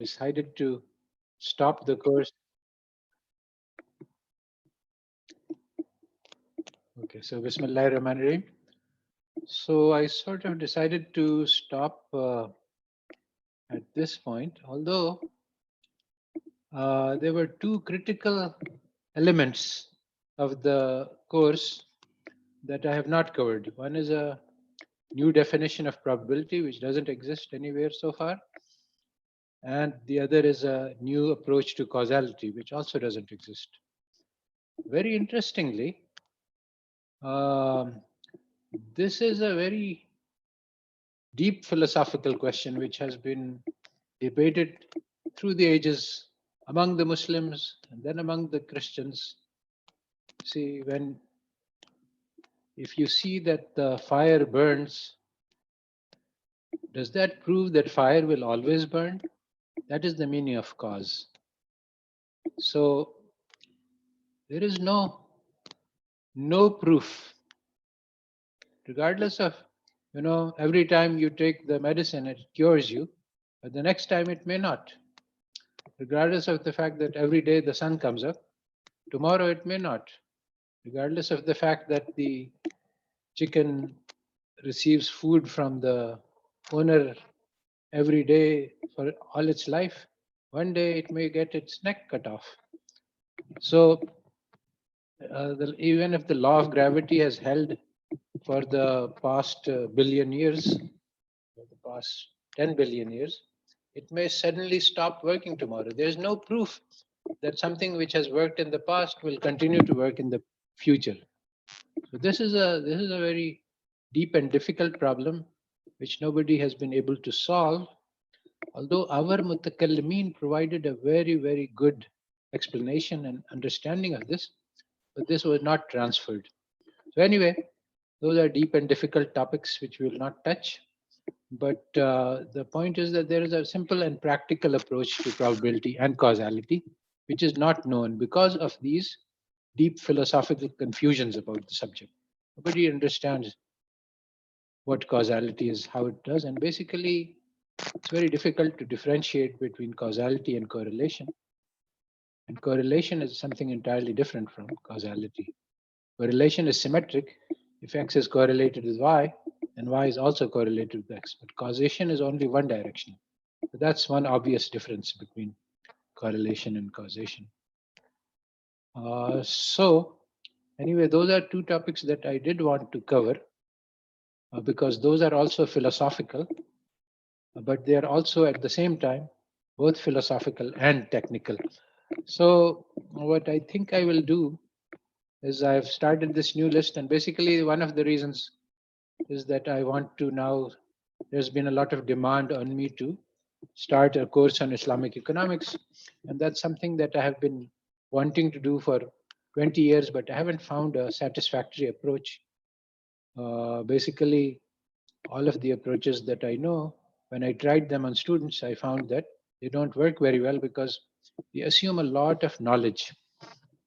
decided to stop the course. Okay, so Bismillahirrahmanirrahim. So I sort of decided to stop at this point, although there were two critical elements of the course that I have not covered. One is a new definition of probability, which doesn't exist anywhere so far. And the other is a new approach to causality, which also doesn't exist. Very interestingly, um, this is a very deep philosophical question which has been debated through the ages among the Muslims and then among the Christians. See, if you see that the fire burns, does that prove that fire will always burn? That is the meaning of cause. So there is no proof, regardless of, every time you take the medicine, it cures you, but the next time it may not. Regardless of the fact that every day the sun comes up, tomorrow it may not. Regardless of the fact that the chicken receives food from the owner every day for all its life, one day it may get its neck cut off. So, even if the law of gravity has held for the past billion years, for the past 10 billion years, it may suddenly stop working tomorrow. There's no proof that something which has worked in the past will continue to work in the future. So this is a very deep and difficult problem which nobody has been able to solve, although our mutakallimin provided a very, very good explanation and understanding of this, but this was not transferred. So anyway, those are deep and difficult topics which we will not touch. But the point is that there is a simple and practical approach to probability and causality, which is not known because of these deep philosophical confusions about the subject. Nobody understands what causality is, how it does, and basically it's very difficult to differentiate between causality and correlation. And correlation is something entirely different from causality. Correlation is symmetric. If X is correlated with Y, then Y is also correlated with X. But causation is only one directional. So that's one obvious difference between correlation and causation. So anyway, those are two topics that I did want to cover because those are also philosophical, but they are also at the same time both philosophical and technical. So what I think I will do is I've started this new list, and basically one of the reasons is that I want to now, there's been a lot of demand on me to start a course on Islamic economics, and that's something that I have been wanting to do for 20 years, but I haven't found a satisfactory approach. Basically, all of the approaches that I know, when I tried them on students, I found that they don't work very well because they assume a lot of knowledge.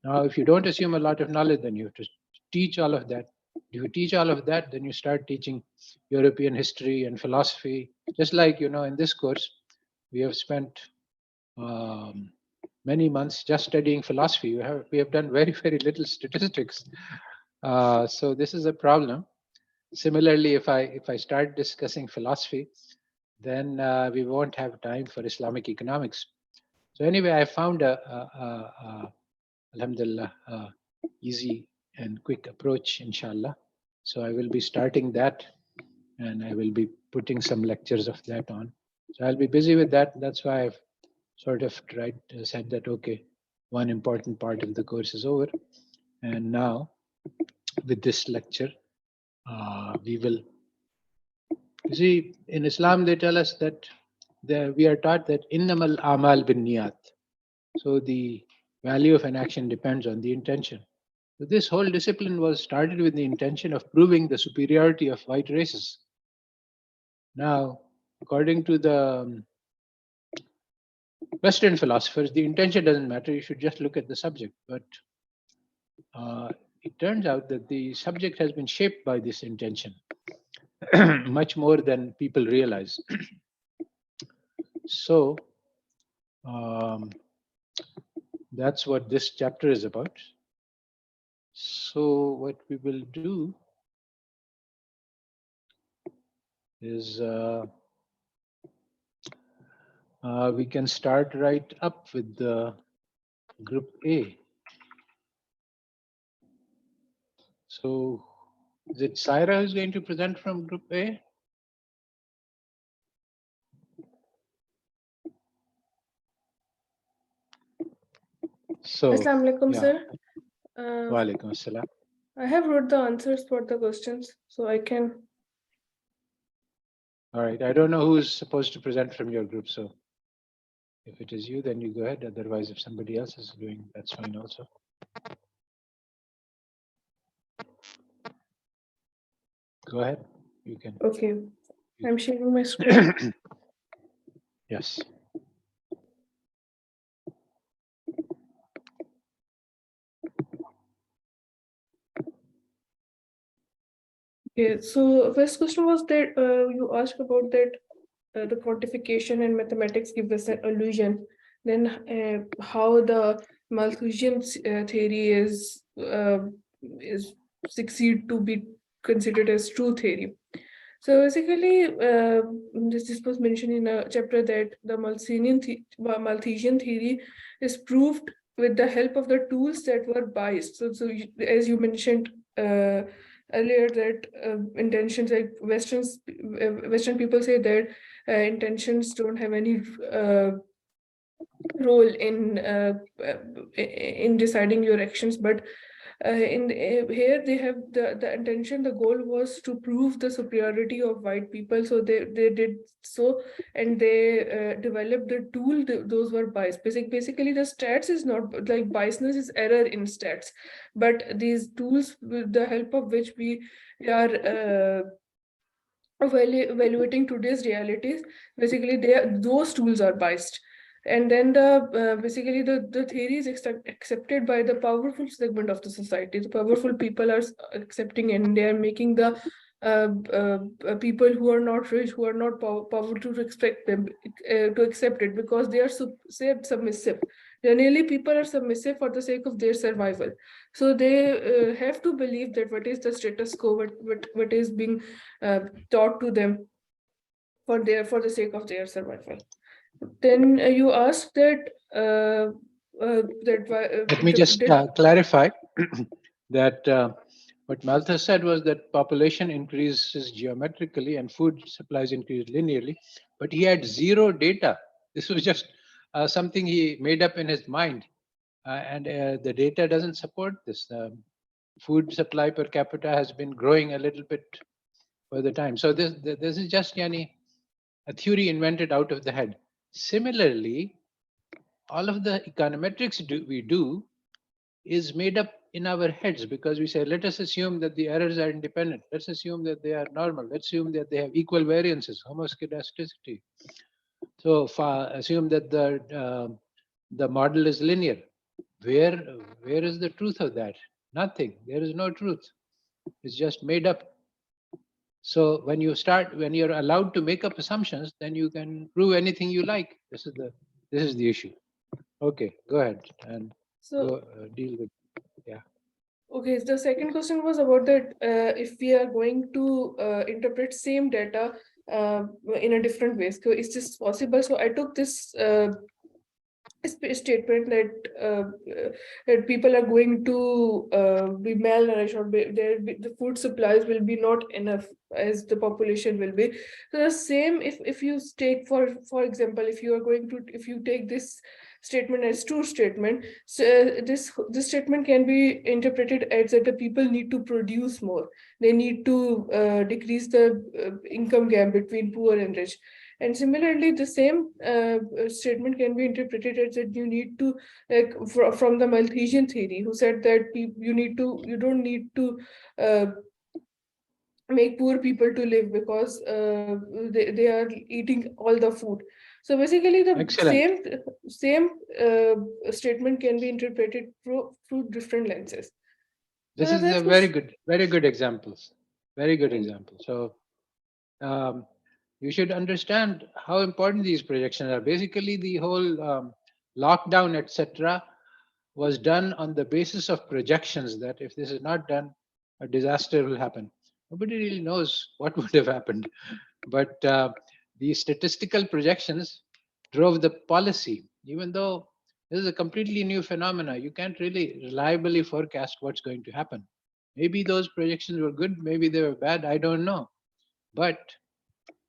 Now, if you don't assume a lot of knowledge, then you have to teach all of that. If you teach all of that, then you start teaching European history and philosophy. Just like, in this course, we have spent many months just studying philosophy. We have done very, very little statistics. So this is a problem. Similarly, if I start discussing philosophy, then we won't have time for Islamic economics. So anyway, I found alhamdulillah, easy and quick approach, inshallah. So I will be starting that, and I will be putting some lectures of that on. So I'll be busy with that. That's why I've sort of said that, okay, one important part of the course is over. And now with this lecture, we will, you see, in Islam, they tell us that we are taught that innamal amal bin niyat. So the value of an action depends on the intention. So this whole discipline was started with the intention of proving the superiority of white races. Now, according to the Western philosophers, the intention doesn't matter. You should just look at the subject. But it turns out that the subject has been shaped by this intention much more than people realize. So That's what this chapter is about. So what we will do is we can start right up with the group A. So is it Saira who's going to present from group A? So, Assalamu alaikum, yeah. sir. Wa alaikum assalam. I have wrote the answers for the questions, so I can. All right. I don't know who's supposed to present from your group. So if it is you, then you go ahead. Otherwise, if somebody else is doing, that's fine also. Go ahead. You can. Okay. I'm sharing my screen. Yes. Okay, so first question was that you asked about that the quantification and mathematics give us an illusion. Then how the Malthusian theory is succeed to be considered as true theory. So basically, this was mentioned in a chapter that the Malthusian theory is proved with the help of the tools that were biased. So as you mentioned earlier, that intentions like Western people say that intentions don't have any role in deciding your actions, but here they have the intention. The goal was to prove the superiority of white people, so they did so, and they developed the tool. Those were biased. Basically the stats is not like biasness is error in stats, but these tools with the help of which we are evaluating today's realities, basically those tools are biased. And then basically the theory is accepted by the powerful segment of the society. The powerful people are accepting, and they are making the people who are not rich, who are not powerful, to expect them to accept it, because they are submissive. Generally people are submissive for the sake of their survival, so they have to believe that what is the status quo, what is being taught to them for the sake of their survival. Then you ask that Let me just clarify that what Malthus said was that population increases geometrically and food supplies increase linearly, but he had zero data. This was just something he made up in his mind, and the data doesn't support this. Food supply per capita has been growing a little bit for the time. So this is just yani, a theory invented out of the head. Similarly, all of the econometrics we do is made up in our heads, because we say, let us assume that the errors are independent. Let's assume that they are normal. Let's assume that they have equal variances, homoscedasticity. So assume that the model is linear. Where where is the truth of that? Nothing. There is no truth. It's just made up. So when you're allowed to make up assumptions, then you can prove anything you like. This is the issue. Okay, go ahead and so deal with. Yeah. okay, the second question was about that if we are going to interpret same data in a different way, so is this possible? So I took this statement that people are going to be malnourished, or the food supplies will be not enough as the population will be. So the same, if you take for example, if you take this statement as true statement, so this statement can be interpreted as that the people need to produce more. They need to decrease the income gap between poor and rich. And similarly, the same statement can be interpreted as that you need to, like from the Malthusian theory, who said that you don't need to make poor people to live, because they are eating all the food. So basically, the Excellent. same statement can be interpreted through different lenses. This So is a very good examples. Very good example. So, you should understand how important these projections are. Basically, the whole lockdown, etc., was done on the basis of projections that if this is not done, a disaster will happen. Nobody really knows what would have happened, but the statistical projections drove the policy. Even though this is a completely new phenomena, you can't really reliably forecast what's going to happen. Maybe those projections were good, maybe they were bad, I don't know. But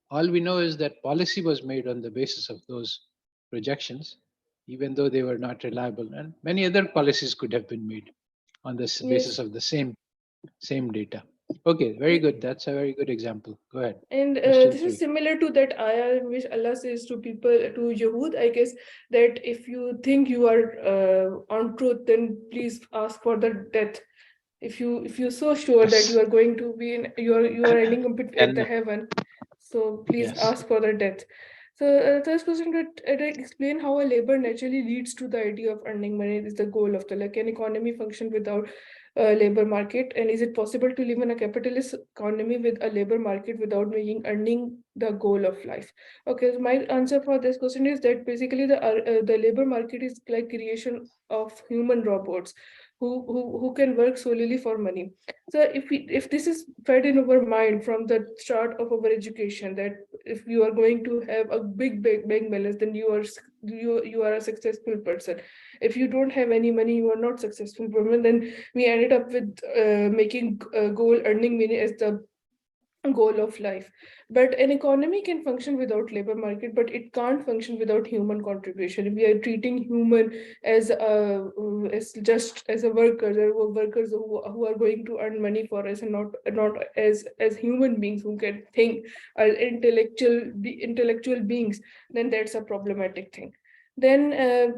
all we know is that policy was made on the basis of those projections, even though they were not reliable. And many other policies could have been made on this basis Yes. of the same data. Okay, very good. That's a very good example. Go ahead. And Question this is 3. similar to that ayah in which Allah says to people, to Yahud, I guess, that if you think you are on truth, then please ask for the death. If you're so sure that you Yes. are going to be in, you are ending up at the And heaven, so please yes. ask for the death. So first question to explain how a labor naturally leads to the idea of earning money is the goal of the, like, an economy function without a labor market, and is it possible to live in a capitalist economy with a labor market without making earning the goal of life? Okay, so my answer for this question is that basically the labor market is like creation of human robots who can work solely for money. So if this is fed in our mind from the start of our education, that if you are going to have a big bank balance, then you are a successful person. If you don't have any money, you are not successful person. Then we ended up with making goal earning money as the goal of life. But an economy can function without labor market, but it can't function without human contribution. If we are treating human as just as a worker, there were workers who are going to earn money for us, and not as human beings who can think, as intellectual beings, then that's a problematic thing. Then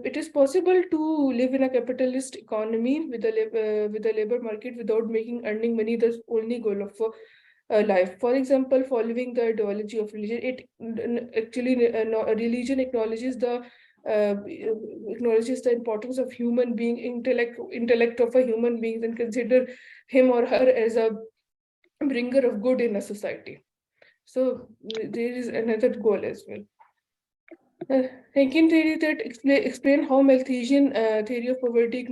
it is possible to live in a capitalist economy with a labor market without making earning money the only goal of life. For example, following the ideology of religion, actually religion acknowledges the importance of human being intellect of a human being, and consider him or her as a bringer of good in a society. So there is another goal as well. Thinking theory that explain how Malthusian theory of poverty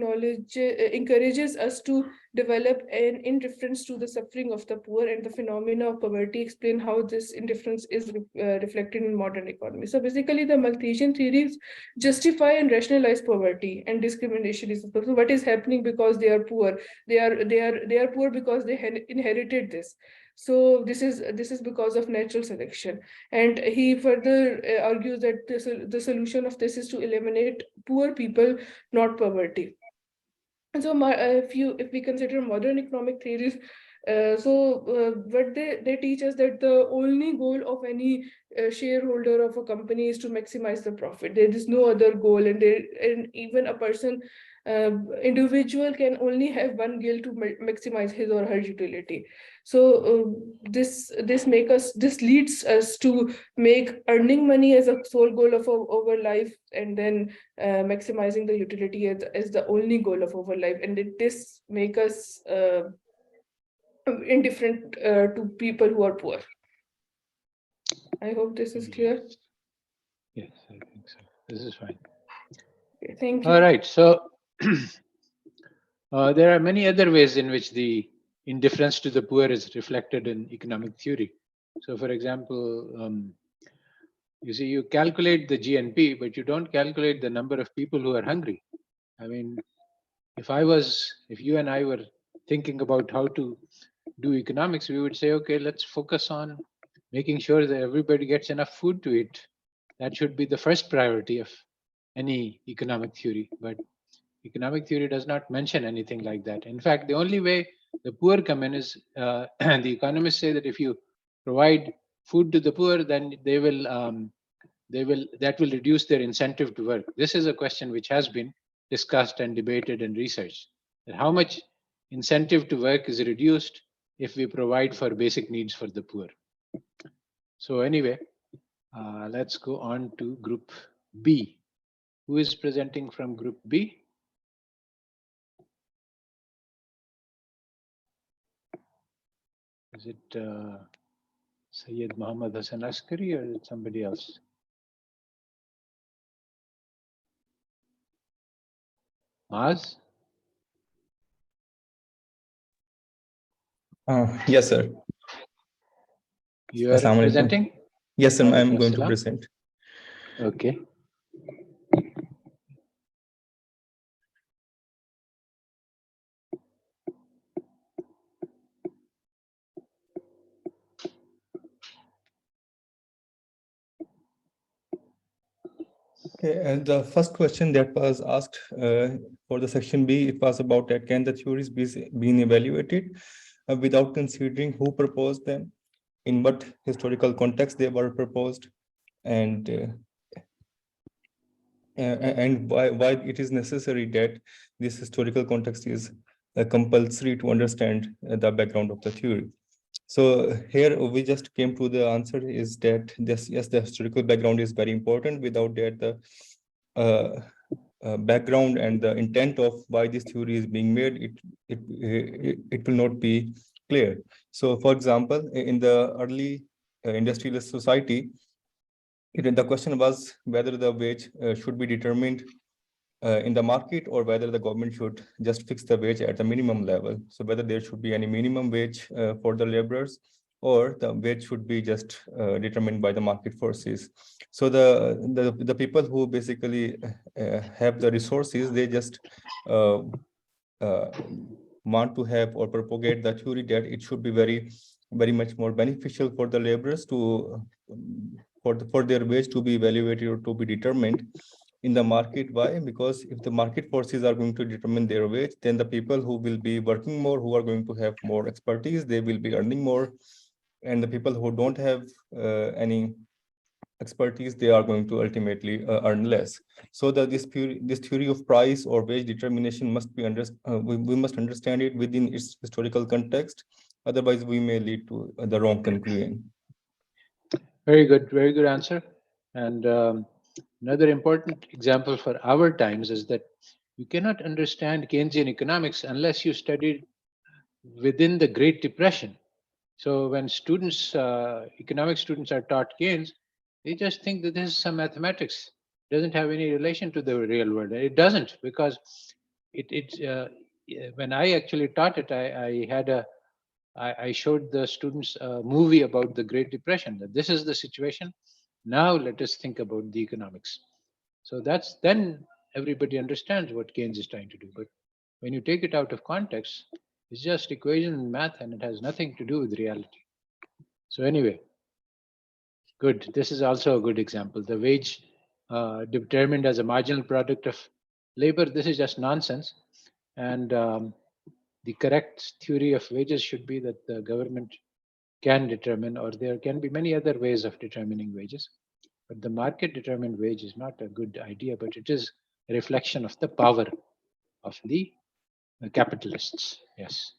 encourages us to develop an indifference to the suffering of the poor, and the phenomena of poverty explain how this indifference is reflected in modern economy. So basically, the Malthusian theories justify and rationalize poverty and discrimination. So what is happening because they are poor? They are poor because they inherited this. So this is because of natural selection. And he further argues that the solution of this is to eliminate poor people, not poverty. And so if we consider modern economic theories, what they teach us that the only goal of any shareholder of a company is to maximize the profit. There is no other goal, and even a person, individual can only have one goal to maximize his or her utility. So this leads us to make earning money as a sole goal of our life, and then maximizing the utility as the only goal of our life, and this make us indifferent to people who are poor. I hope this is clear. Yes, I think so. This is fine. Okay, thank All you. right. So there are many other ways in which the indifference to the poor is reflected in economic theory. So, for example, you see, you calculate the GNP, but you don't calculate the number of people who are hungry. I mean, if you and I were thinking about how to do economics, we would say, okay, let's focus on making sure that everybody gets enough food to eat. That should be the first priority of any economic theory. But economic theory does not mention anything like that. In fact, the only way the poor come in is the economists say that if you provide food to the poor, then that will reduce their incentive to work. This is a question which has been discussed and debated and researched. That how much incentive to work is reduced if we provide for basic needs for the poor. So anyway, let's go on to group B. Who is presenting from group B? Is it Sayyid Muhammad Hassan Askari, or is it somebody else? Maz? Yes, sir. You are Assalamu alaikum. presenting? Yes, sir. I'm Walaikum going to assalam. present. Okay. Okay, and the first question that was asked for the section B, it was about that can the theories be being evaluated without considering who proposed them, in what historical context they were proposed, and why it is necessary that this historical context is compulsory to understand the background of the theory. So here we just came to the answer is that this, yes, the historical background is very important. Without that, the background and the intent of why this theory is being made, it will not be clear. So, for example, in the early industrialist society, the question was whether the wage should be determined in the market or whether the government should just fix the wage at the minimum level. So whether there should be any minimum wage for the laborers or the wage should be just determined by the market forces. So the people who basically have the resources, they just uh, uh, want to have or propagate the theory that it should be very much more beneficial for the laborers to for their wage to be evaluated or to be determined in the market. Why? Because if the market forces are going to determine their wage, then the people who will be working more, who are going to have more expertise, they will be earning more, and the people who don't have any expertise, they are going to ultimately earn less. So that this theory of price or wage determination must be we must understand it within its historical context. Otherwise, we may lead to the wrong conclusion. Very good answer. And another important example for our times is that you cannot understand Keynesian economics unless you studied within the Great Depression. So when students, economic students, are taught Keynes, they just think that this is some mathematics. It doesn't have any relation to the real world. It doesn't, because when I actually taught it, I showed the students a movie about the Great Depression. That this is the situation. Now let us think about the economics. So then everybody understands what Keynes is trying to do. But when you take it out of context, it's just equation and math, and it has nothing to do with reality. So anyway, good. This is also a good example. The wage determined as a marginal product of labor. This is just nonsense. And the correct theory of wages should be that the government can determine, or there can be many other ways of determining wages. But the market determined wage is not a good idea, but it is a reflection of the power of the capitalists. Yes.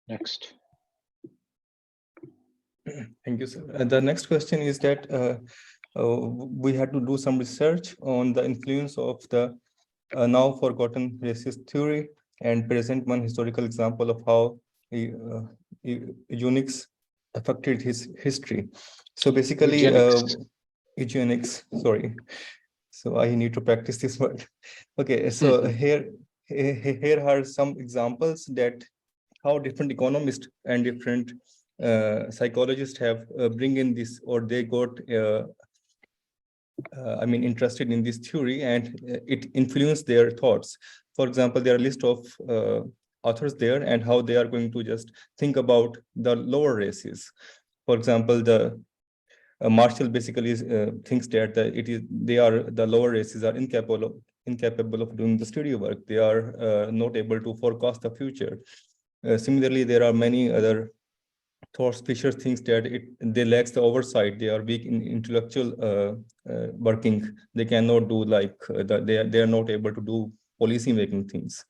Next. Thank you, sir. The next question is that we had to do some research on the influence of the now forgotten racist theory and present one historical example of how Eugenics affected his history. So basically, Eugenics. Eugenics, sorry. So I need to practice this word. Okay, so here are some examples that how different economists and different psychologists have bring in this, or they got I mean, interested in this theory, and it influenced their thoughts. For example, there are a list of authors there and how they are going to just think about the lower races. For example, the Marshall basically thinks that the lower races are incapable of doing the studio work. They are not able to forecast the future. Similarly, there are many other thoughts. Fisher thinks that they lack the oversight. They are weak in intellectual working. They cannot do like they are not able to do policy making things.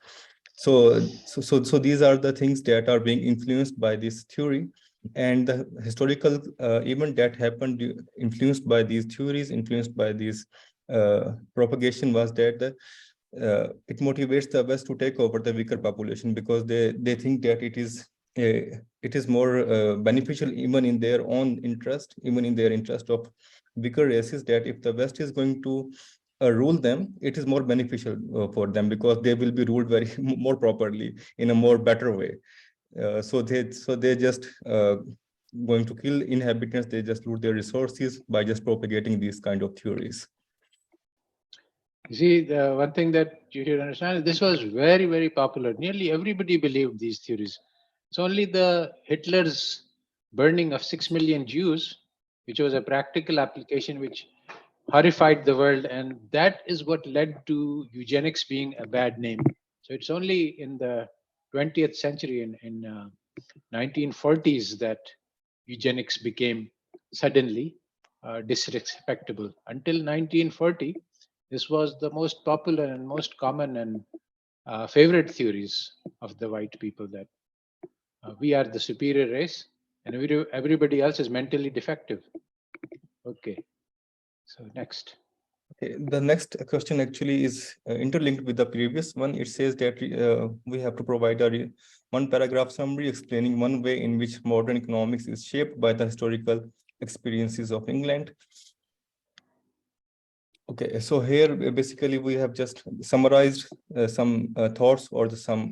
So these are the things that are being influenced by this theory, and the historical event that happened influenced by these theories, influenced by these propagation, was that it motivates the West to take over the weaker population, because they think that it is it is more beneficial even in their own interest, even in their interest of bigger races, that if the West is going to rule them, it is more beneficial for them, because they will be ruled very more properly in a more better way. So they just going to kill inhabitants. They just loot their resources by just propagating these kind of theories. You see, the one thing that you should understand is this was very, very popular. Nearly everybody believed these theories. It's only the Hitler's burning of 6 million Jews, which was a practical application which horrified the world, and that is what led to eugenics being a bad name. So it's only in the 20th century, in 1940s, that eugenics became suddenly disrespectable. Until 1940, this was the most popular and most common and favorite theories of the white people, that we are the superior race and everybody else is mentally defective. Okay, so next. Okay, the next question actually is interlinked with the previous one. It says that we have to provide a one paragraph summary explaining one way in which modern economics is shaped by the historical experiences of England. Okay, so here basically we have just summarized some thoughts or some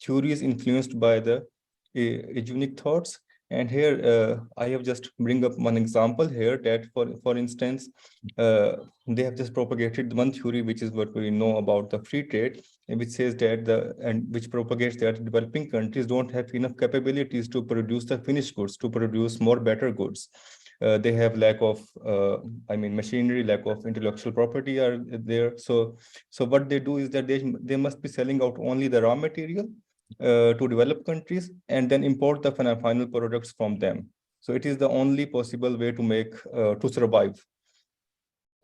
theories influenced by the Eugenic thoughts. And here I have just bring up one example here, that for instance, they have just propagated one theory, which is what we know about the free trade, which says that which propagates that developing countries don't have enough capabilities to produce the finished goods, to produce more better goods. They have lack of machinery, lack of intellectual property are there. So what they do is that they must be selling out only the raw material to developed countries, and then import the final products from them. So it is the only possible way to make to survive.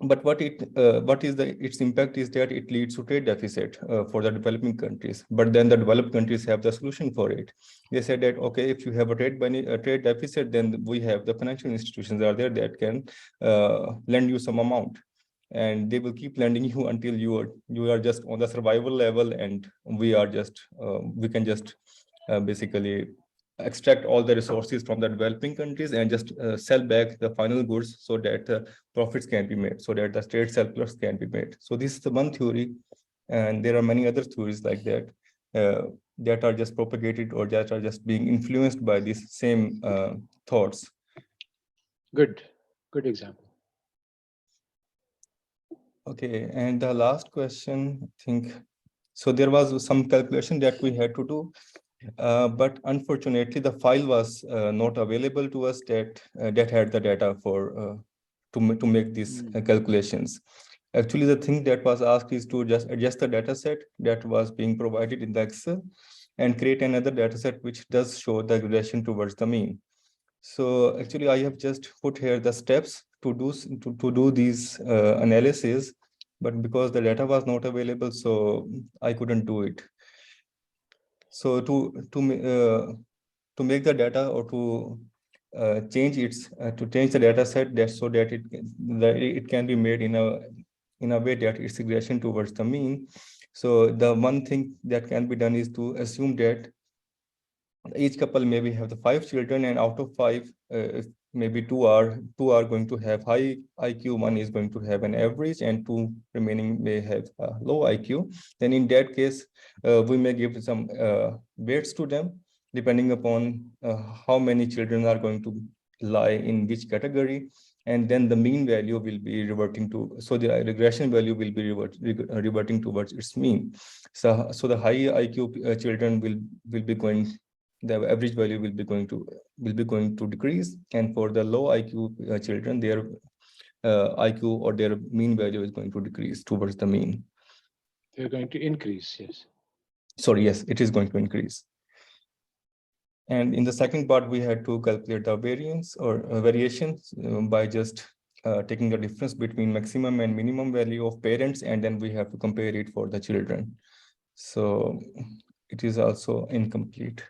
But what is its impact is that it leads to trade deficit for the developing countries. But then the developed countries have the solution for it. They said that, okay, if you have a trade deficit, then we have the financial institutions are there that can lend you some amount, and they will keep lending you until you are just on the survival level, and we can just basically extract all the resources from the developing countries and just sell back the final goods, so that profits can be made, so that the trade surplus can be made. So this is the one theory, and there are many other theories like that that are just propagated or that are just being influenced by these same thoughts. Good example. Okay, and the last question, I think, so there was some calculation that we had to do, but unfortunately the file was not available to us that had the data for to make these calculations. Actually, the thing that was asked is to just adjust the data set that was being provided in the Excel and create another data set which does show the regression towards the mean. So actually, I have just put here the steps to do these analysis, but because the data was not available, so I couldn't do it. So to make the data, or to change the data set, that so that it can be made in a way that it's regression towards the mean. So the one thing that can be done is to assume that each couple maybe have the 5 children, and out of 5, maybe two are going to have high IQ, one is going to have an average, and 2 remaining may have low IQ. Then in that case, we may give some weights to them depending upon how many children are going to lie in which category, and then the mean value will be reverting to, so the regression value will be reverting towards its mean. So the high IQ children will be going, the average value will be going to decrease, and for the low IQ children, their IQ or their mean value is going to decrease towards the mean. They're going to increase, yes. Sorry, yes, it is going to increase. And in the second part, we had to calculate the variance or variations by just taking the difference between maximum and minimum value of parents, and then we have to compare it for the children. So it is also incomplete.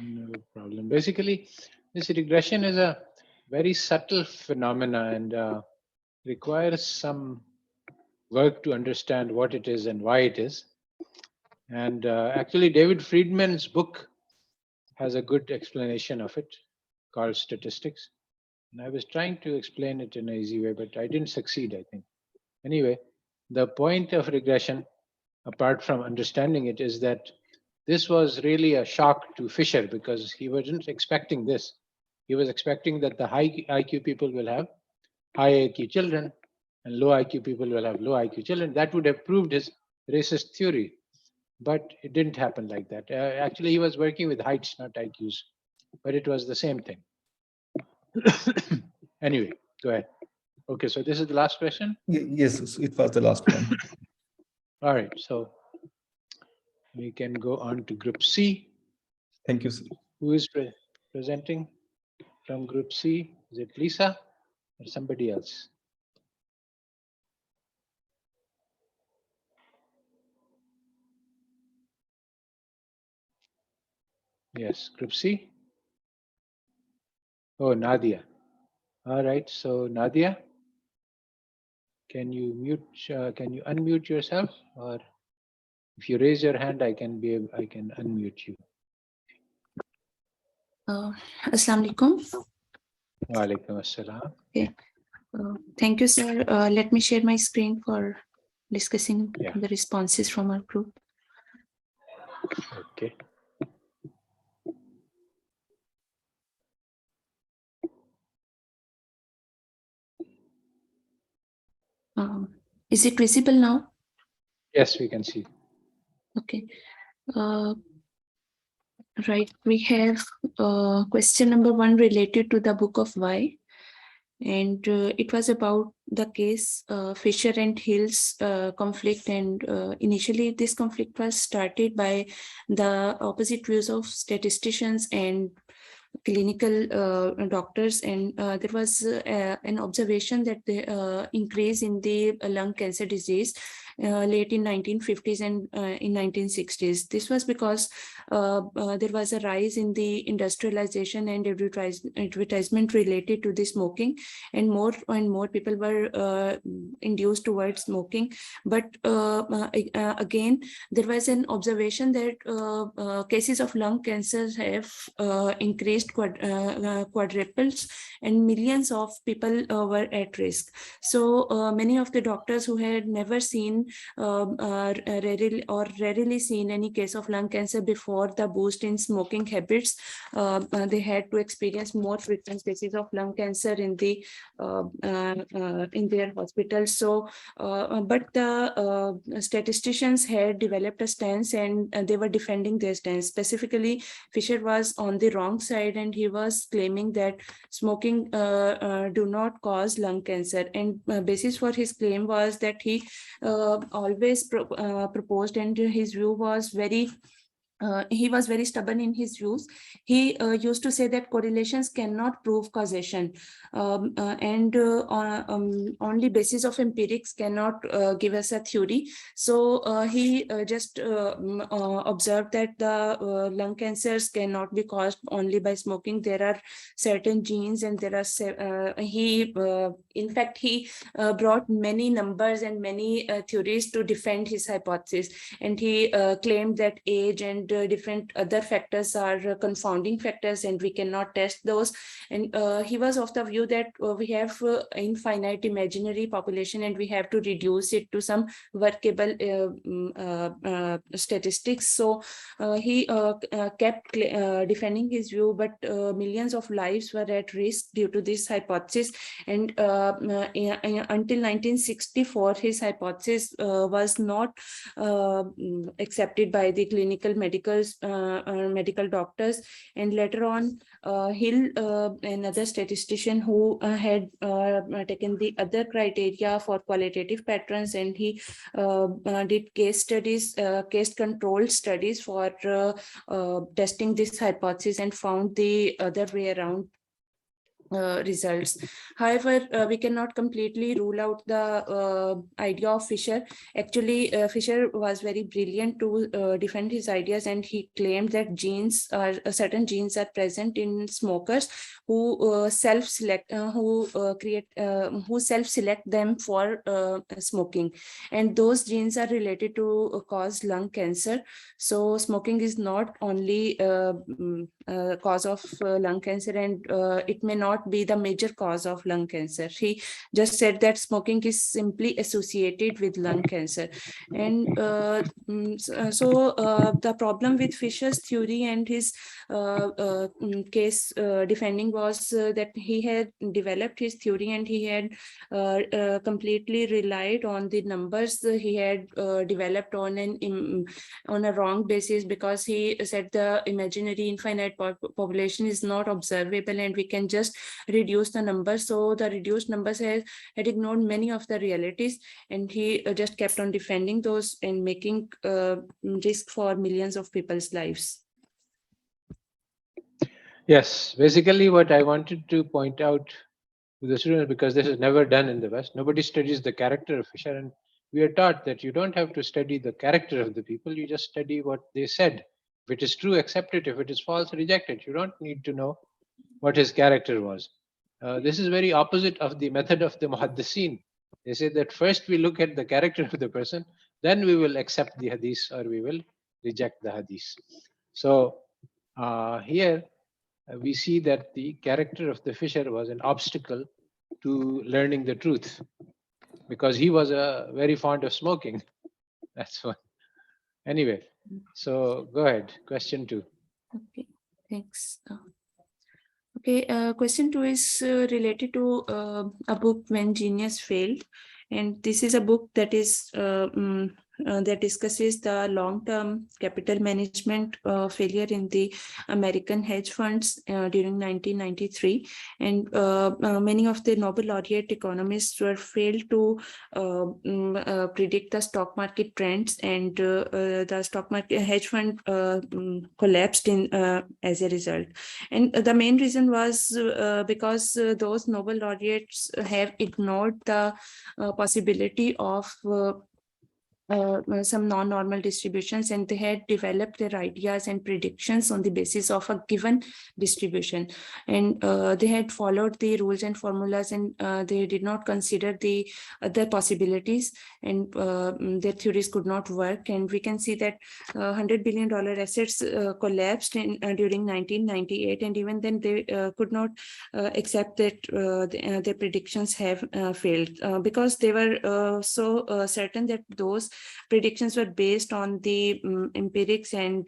No problem. Basically, this regression is a very subtle phenomena and requires some work to understand what it is and why it is. And actually, David Friedman's book has a good explanation of it called Statistics. And I was trying to explain it in an easy way, but I didn't succeed, I think. Anyway, the point of regression, apart from understanding it, is that this was really a shock to Fisher because he wasn't expecting this. He was expecting that the high IQ people will have high IQ children and low IQ people will have low IQ children. That would have proved his racist theory. But it didn't happen like that. Actually, he was working with heights, not IQs, but it was the same thing. Anyway, go ahead. Okay, so this is the last question. Yes, it was the last one. All right, so we can go on to group C. Thank you, sir. Who is presenting from group C? Is it Lisa or somebody else? Yes, group C. Oh, Nadia. All right, so Nadia, can you unmute yourself, or if you raise your hand, I can unmute you. Assalamu alaikum. Wa alaikum assalam. Okay. Thank you, sir. Let me share my screen for discussing the responses from our group. Okay. Is it visible now? Yes, we can see. Okay. Right. We have question number 1 related to the book of Y. And it was about the case Fisher and Hill's conflict. And initially this conflict was started by the opposite views of statisticians and clinical doctors, and there was an observation that the increase in the lung cancer disease late in 1950s and in 1960s. This was because there was a rise in the industrialization and advertisement related to the smoking, and more people were induced towards smoking. But again, there was an observation that cases of lung cancer have increased quadruples, and millions of people were at risk. So many of the doctors who had never seen rarely seen any case of lung cancer before the boost in smoking habits, they had to experience more frequent cases of lung cancer in their hospitals. So but the statisticians had developed a stance, and they were defending their stance. Specifically, Fisher was on the wrong side, and he was claiming that smoking do not cause lung cancer. And basis for his claim was that he always proposed, and his view was he was very stubborn in his views. He used to say that correlations cannot prove causation, and only basis of empirics cannot give us a theory. So he just observed that the lung cancers cannot be caused only by smoking. There are certain genes, and there are in fact he brought many numbers and many theories to defend his hypothesis, and he claimed that age and different other factors are confounding factors, and we cannot test those. And he was of the view that we have infinite imaginary population, and we have to reduce it to some workable statistics. So he kept defending his view, but millions of lives were at risk due to this hypothesis. And until 1964, his hypothesis was not accepted by the clinical medical doctors. And later on, Hill, another statistician who had taken the other criteria for qualitative patterns, and he did case controlled studies for testing this hypothesis, and found the other way around. results. However, we cannot completely rule out the idea of Fisher. Actually, Fisher was very brilliant to defend his ideas, and he claimed that genes are certain genes are present in smokers who self-select, who self-select them for smoking, and those genes are related to cause lung cancer. So smoking is not only cause of lung cancer, and it may not be the major cause of lung cancer. He just said that smoking is simply associated with lung cancer. And the problem with Fisher's theory and his case defending was that he had developed his theory and he had completely relied on the numbers he had developed on a wrong basis, because he said the imaginary infinite population is not observable and we can just reduce the numbers. So the reduced numbers had ignored many of the realities, and he just kept on defending those and making risk for millions of people's lives. Yes, basically what I wanted to point out to the students, because this is never done in the West, nobody studies the character of Fisher, and we are taught that you don't have to study the character of the people, you just study what they said. If it is true, accept it. If it is false, reject it. You don't need to know what his character was. This is very opposite of the method of the Muhaddiseen. They say that first we look at the character of the person, then we will accept the hadith or we will reject the hadith. So here we see that the character of the Fisher was an obstacle to learning the truth, because he was very fond of smoking. That's one. Anyway, so go ahead. Question 2. Okay, thanks. Okay, question 2 is related to a book, When Genius Failed. And this is a book that is that discusses the long-term capital management failure in the American hedge funds during 1993. And many of the Nobel laureate economists were failed to predict the stock market trends, and the stock market hedge fund collapsed in as a result. And the main reason was because those Nobel laureates have ignored the possibility of some non-normal distributions, and they had developed their ideas and predictions on the basis of a given distribution, and they had followed the rules and formulas, and they did not consider the other possibilities, and their theories could not work. And we can see that $100 billion assets collapsed in during 1998, and even then they could not accept that their predictions have failed, because they were so certain that those predictions were based on the empirics and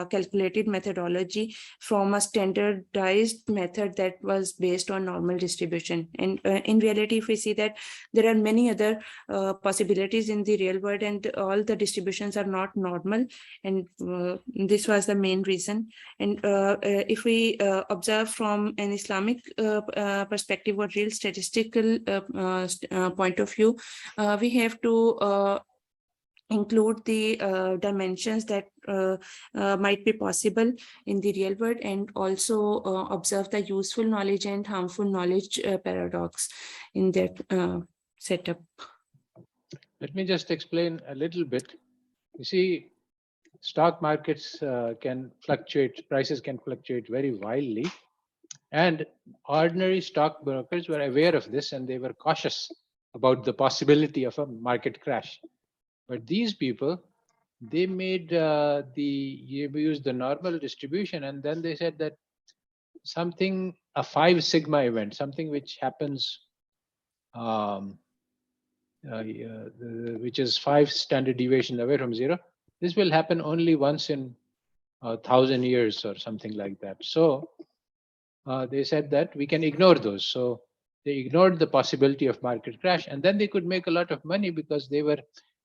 calculated methodology from a standardized method that was based on normal distribution. And in reality, if we see that there are many other possibilities in the real world, and all the distributions are not normal, and this was the main reason. And if we observe from an Islamic perspective or real statistical point of view, we have to include the dimensions that might be possible in the real world, and also observe the useful knowledge and harmful knowledge paradox in that setup. Let me just explain a little bit. You see, stock markets can fluctuate, prices can fluctuate very wildly, and ordinary stockbrokers were aware of this and they were cautious about the possibility of a market crash. But these people, they made you used the normal distribution, and then they said that a 5 sigma event, something which happens, which is 5 standard deviation away from zero, this will happen only once in 1,000 years or something like that. So they said that we can ignore those. So they ignored the possibility of market crash, and then they could make a lot of money because they were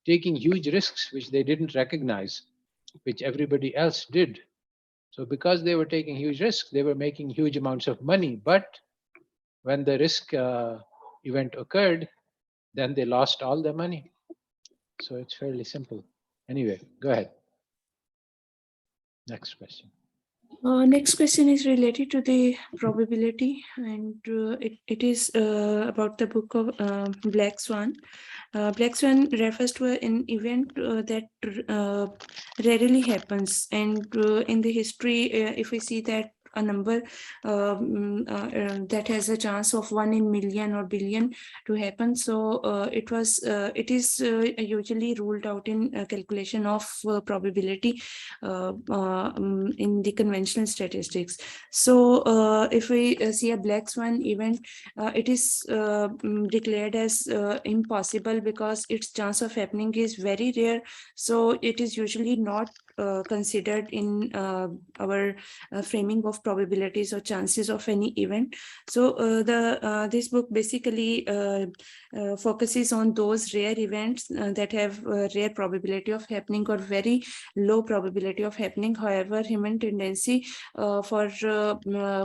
taking huge risks which they didn't recognize, which everybody else did. So because they were taking huge risks, they were making huge amounts of money. But when the risk event occurred, then they lost all their money. So it's fairly simple. Anyway, go ahead. Next question. Next question is related to the probability, and it is about the book of Black Swan. Black Swan refers to an event that rarely happens, and in the history, if we see that a number that has a chance of 1 in million or billion to happen, so it is usually ruled out in calculation of probability in the conventional statistics. So if we see a black swan event, it is declared as impossible because its chance of happening is very rare. So it is usually not considered in our framing of probabilities or chances of any event. So this book basically focuses on those rare events that have rare probability of happening or very low probability of happening. However, human tendency for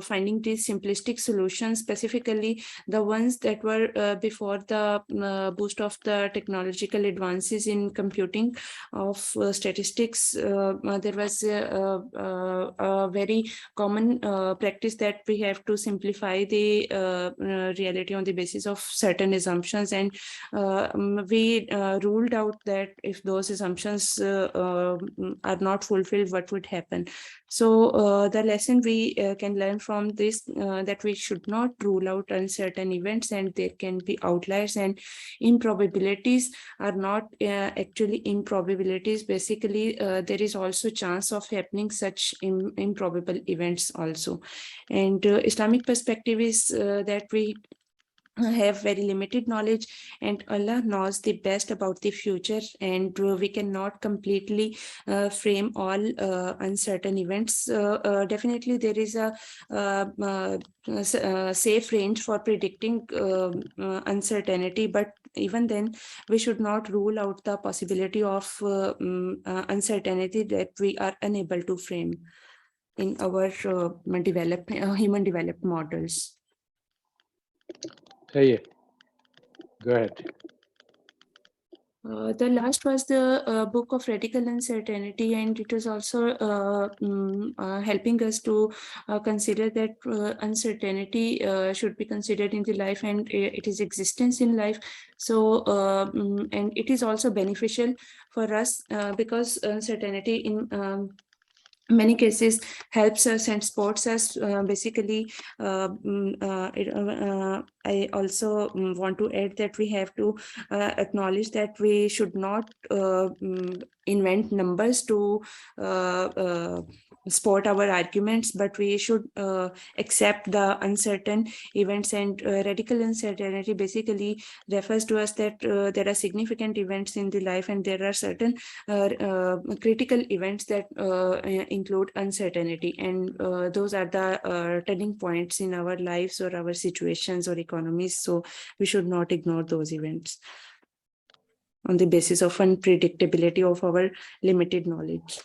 finding these simplistic solutions, specifically the ones that were before the boost of the technological advances in computing of statistics, there was a very common practice that we have to simplify the reality on the basis of certain assumptions, and we ruled out that if those assumptions are not fulfilled, what would happen. So the lesson we can learn from this, that we should not rule out uncertain events, and there can be outliers, and improbabilities are not actually improbabilities. Basically, there is also chance of happening such improbable events also. And Islamic perspective is that we have very limited knowledge, and Allah knows the best about the future, and we cannot completely frame all uncertain events. Definitely there is a safe range for predicting uncertainty, but even then we should not rule out the possibility of uncertainty that we are unable to frame in our human developed models. Hey, go ahead. The last was the book of radical uncertainty, and it was also helping us to consider that uncertainty should be considered in the life, and it is existence in life. So and it is also beneficial for us because uncertainty in many cases helps us and supports us. Basically, I also want to add that we have to acknowledge that we should not invent numbers to support our arguments, but we should accept the uncertain events. And radical uncertainty basically refers to us that there are significant events in the life, and there are certain critical events that include uncertainty, and those are the turning points in our lives or our situations or economies. So we should not ignore those events on the basis of unpredictability of our limited knowledge.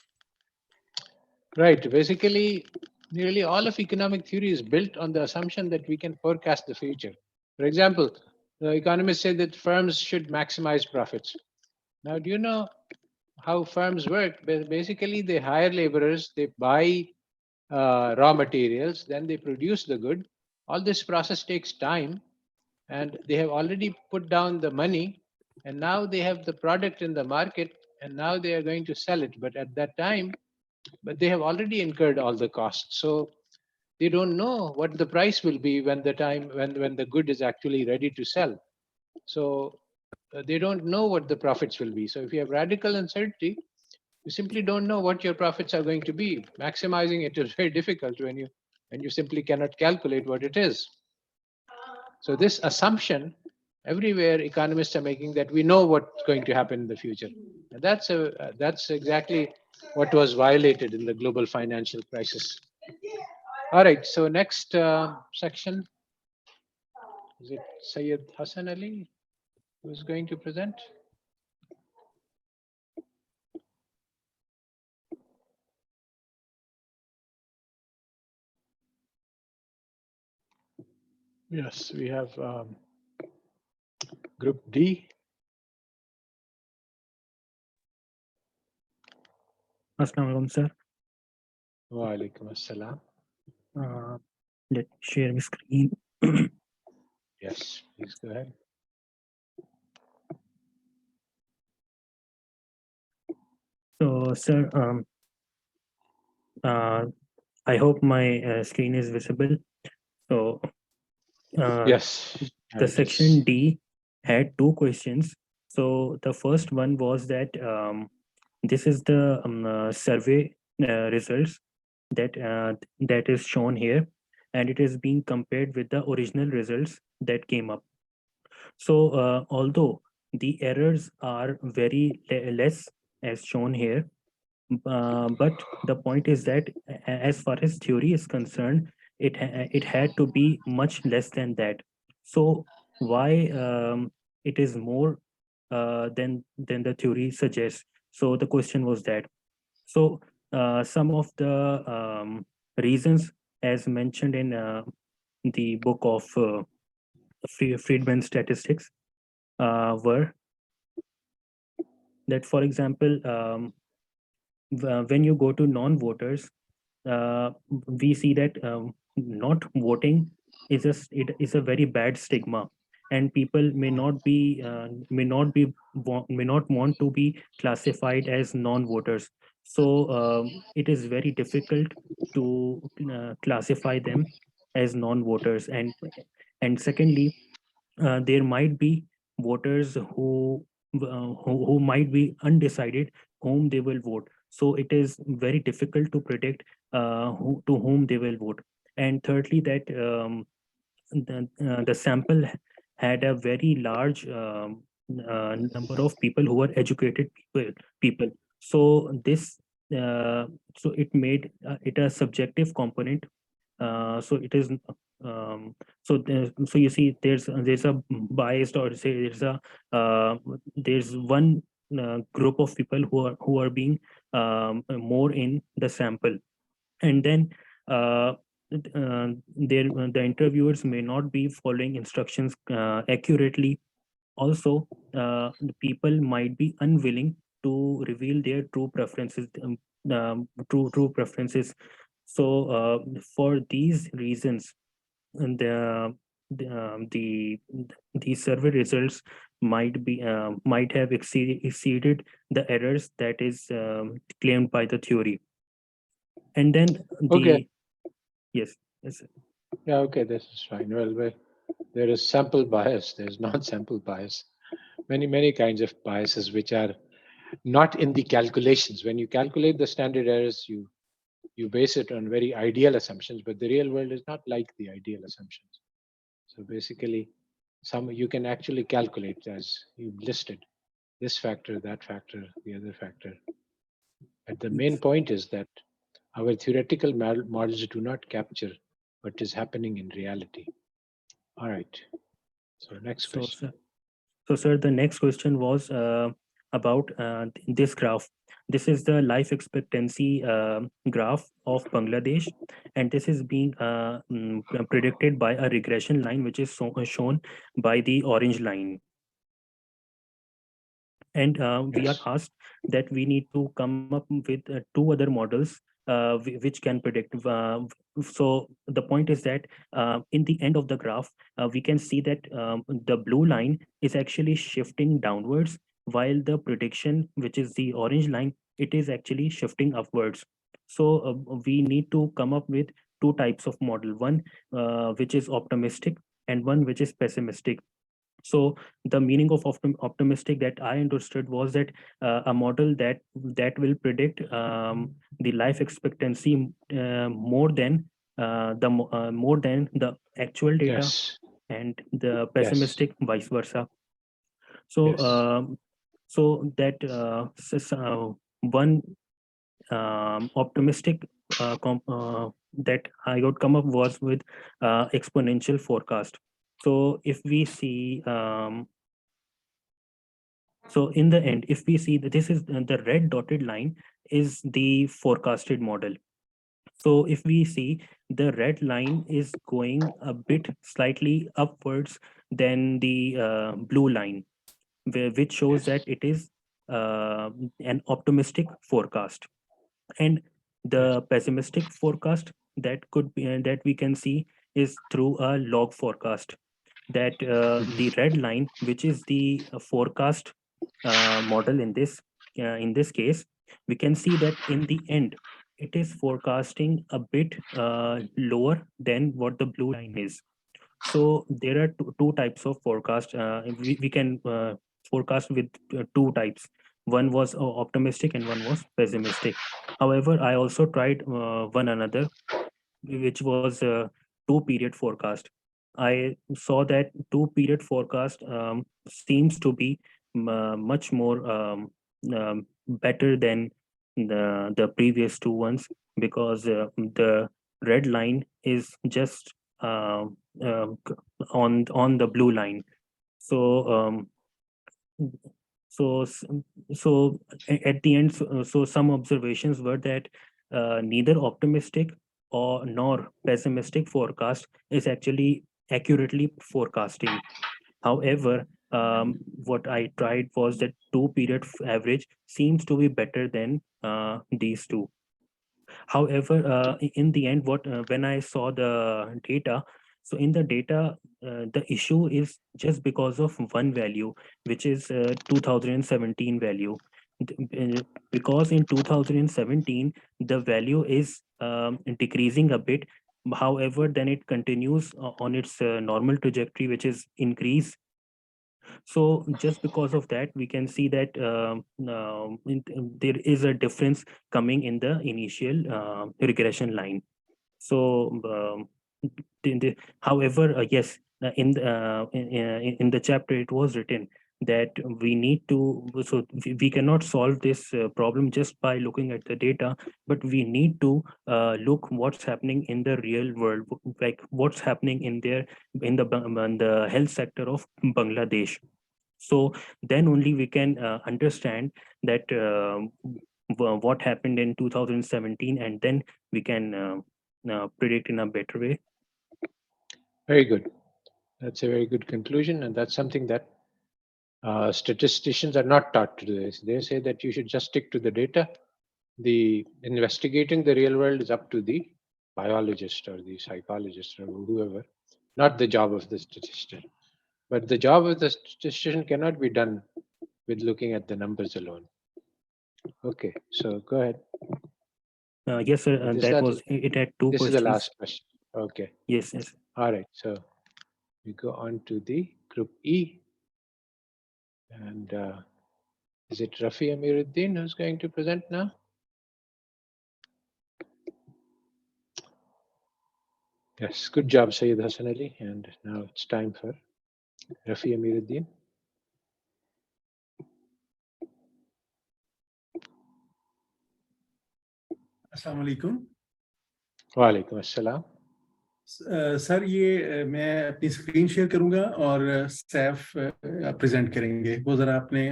Right. Basically, nearly all of economic theory is built on the assumption that we can forecast the future. For example, the economists say that firms should maximize profits. Now, do you know how firms work? Basically, they hire laborers, they buy raw materials, then they produce the good. All this process takes time, and they have already put down the money, and now they have the product in the market, and now they are going to sell it. But at that time, they have already incurred all the costs. So they don't know what the price will be when the good is actually ready to sell. So they don't know what the profits will be. So if you have radical uncertainty, you simply don't know what your profits are going to be. Maximizing it is very difficult when you simply cannot calculate what it is. So this assumption, everywhere economists are making, that we know what's going to happen in the future. And that's exactly what was violated in the global financial crisis. All right, so next section, is it Syed Hassan Ali who's going to present? Yes, we have Group D. Assalamu alaikum, sir. Wa alaikum assalam. Let me share my screen. Yes, please go ahead. So, sir, I hope my screen is visible. So, Yes, the it section is. D had two questions. So, the first one was that this is the survey results that is shown here, and it is being compared with the original results that came up. So, although the errors are very less as shown here, but the point is that as far as theory is concerned, it had to be much less than that. So why it is more than the theory suggests? So the question was that. So some of the reasons, as mentioned in the book of Friedman statistics, were that, for example, when you go to non-voters, uh, we see that not voting it is a very bad stigma, and people may not want to be classified as non-voters. So it is very difficult to classify them as non-voters, and secondly, there might be voters who might be undecided whom they will vote. So it is very difficult to predict to whom they will vote. And thirdly, that the sample had a very large number of people who were educated people. So this so it made it a subjective component. So it is so you see there's a biased, or say there's one group of people who are being more in the sample, and then uh, the interviewers may not be following instructions accurately. Also, the people might be unwilling to reveal their true preferences, true preferences. So, for these reasons, and the survey results might have exceeded the errors that is claimed by the theory. And then Okay. the yes, yes. Yeah, okay, this is fine. Well, there is sample bias, there's non-sample bias. Many kinds of biases which are not in the calculations. When you calculate the standard errors, you base it on very ideal assumptions, but the real world is not like the ideal assumptions. So basically, some you can actually calculate as you listed this factor, that factor, the other factor. But the main point is that our theoretical models do not capture what is happening in reality. All right. So next So, question. sir, sir, the next question was about this graph. This is the life expectancy graph of Bangladesh, and this is being predicted by a regression line, which is shown by the orange line. And we are Yes. asked that we need to come up with two other models which can predict. So the point is that in the end of the graph, we can see that the blue line is actually shifting downwards, while the prediction, which is the orange line, it is actually shifting upwards. So we need to come up with two types of model, one which is optimistic and one which is pessimistic. So the meaning of optimistic that I understood was that a model that will predict the life expectancy more than the actual data, Yes. and the Yes. pessimistic vice versa. So Yes. so that one optimistic that I would come up was with exponential forecast. So if we see so in the end, if we see that this is the red dotted line is the forecasted model. So if we see the red line is going a bit slightly upwards than the blue line, which shows Yes. that it is an optimistic forecast. And The pessimistic forecast that could be that we can see is through a log forecast. That the red line, which is the forecast model in this case, we can see that in the end it is forecasting a bit lower than what the blue line is. So there are two types of forecast. We can forecast with two types. One was optimistic and one was pessimistic. However, I also tried one another, which was a 2-period forecast. I saw that 2-period forecast seems to be much more better than the previous two ones, because the red line is just on the blue line. So so s- at the end, so some observations were that neither optimistic or nor pessimistic forecast is actually accurately forecasting. However, what I tried was that 2-period average seems to be better than these two. However, in the end, what when I saw the data, so in the data, the issue is just because of one value, which is 2017 value. Because in 2017, the value is decreasing a bit. However, then it continues on its normal trajectory, which is increase. So just because of that, we can see that there is a difference coming in the initial regression line. So, however, yes, in the chapter it was written that we need to, so we cannot solve this problem just by looking at the data, but we need to look what's happening in the real world, like what's happening in there in the health sector of Bangladesh. So then only we can understand that what happened in 2017, and then we can predict in a better way. Very good. That's a very good conclusion, and that's something that statisticians are not taught to do. They say that you should just stick to the data. The investigating the real world is up to the biologist or the psychologist or whoever, not the job of the statistician. But the job of the statistician cannot be done with looking at the numbers alone. Okay, so go ahead. Yes, sir. Is That that was it. Had two This is questions. the last question. Okay. Yes, yes. All right. So we go on to the group E. And is it Rafi Amiruddin who's going to present now? Yes, good job, Sayyid Hassan Ali. And now it's time for Rafi Amiruddin. अस्सलाम वालेकुम Walaikum assalam. Sir ये मैं अपनी screen share करूंगा और Saif present करेंगे वो जरा अपने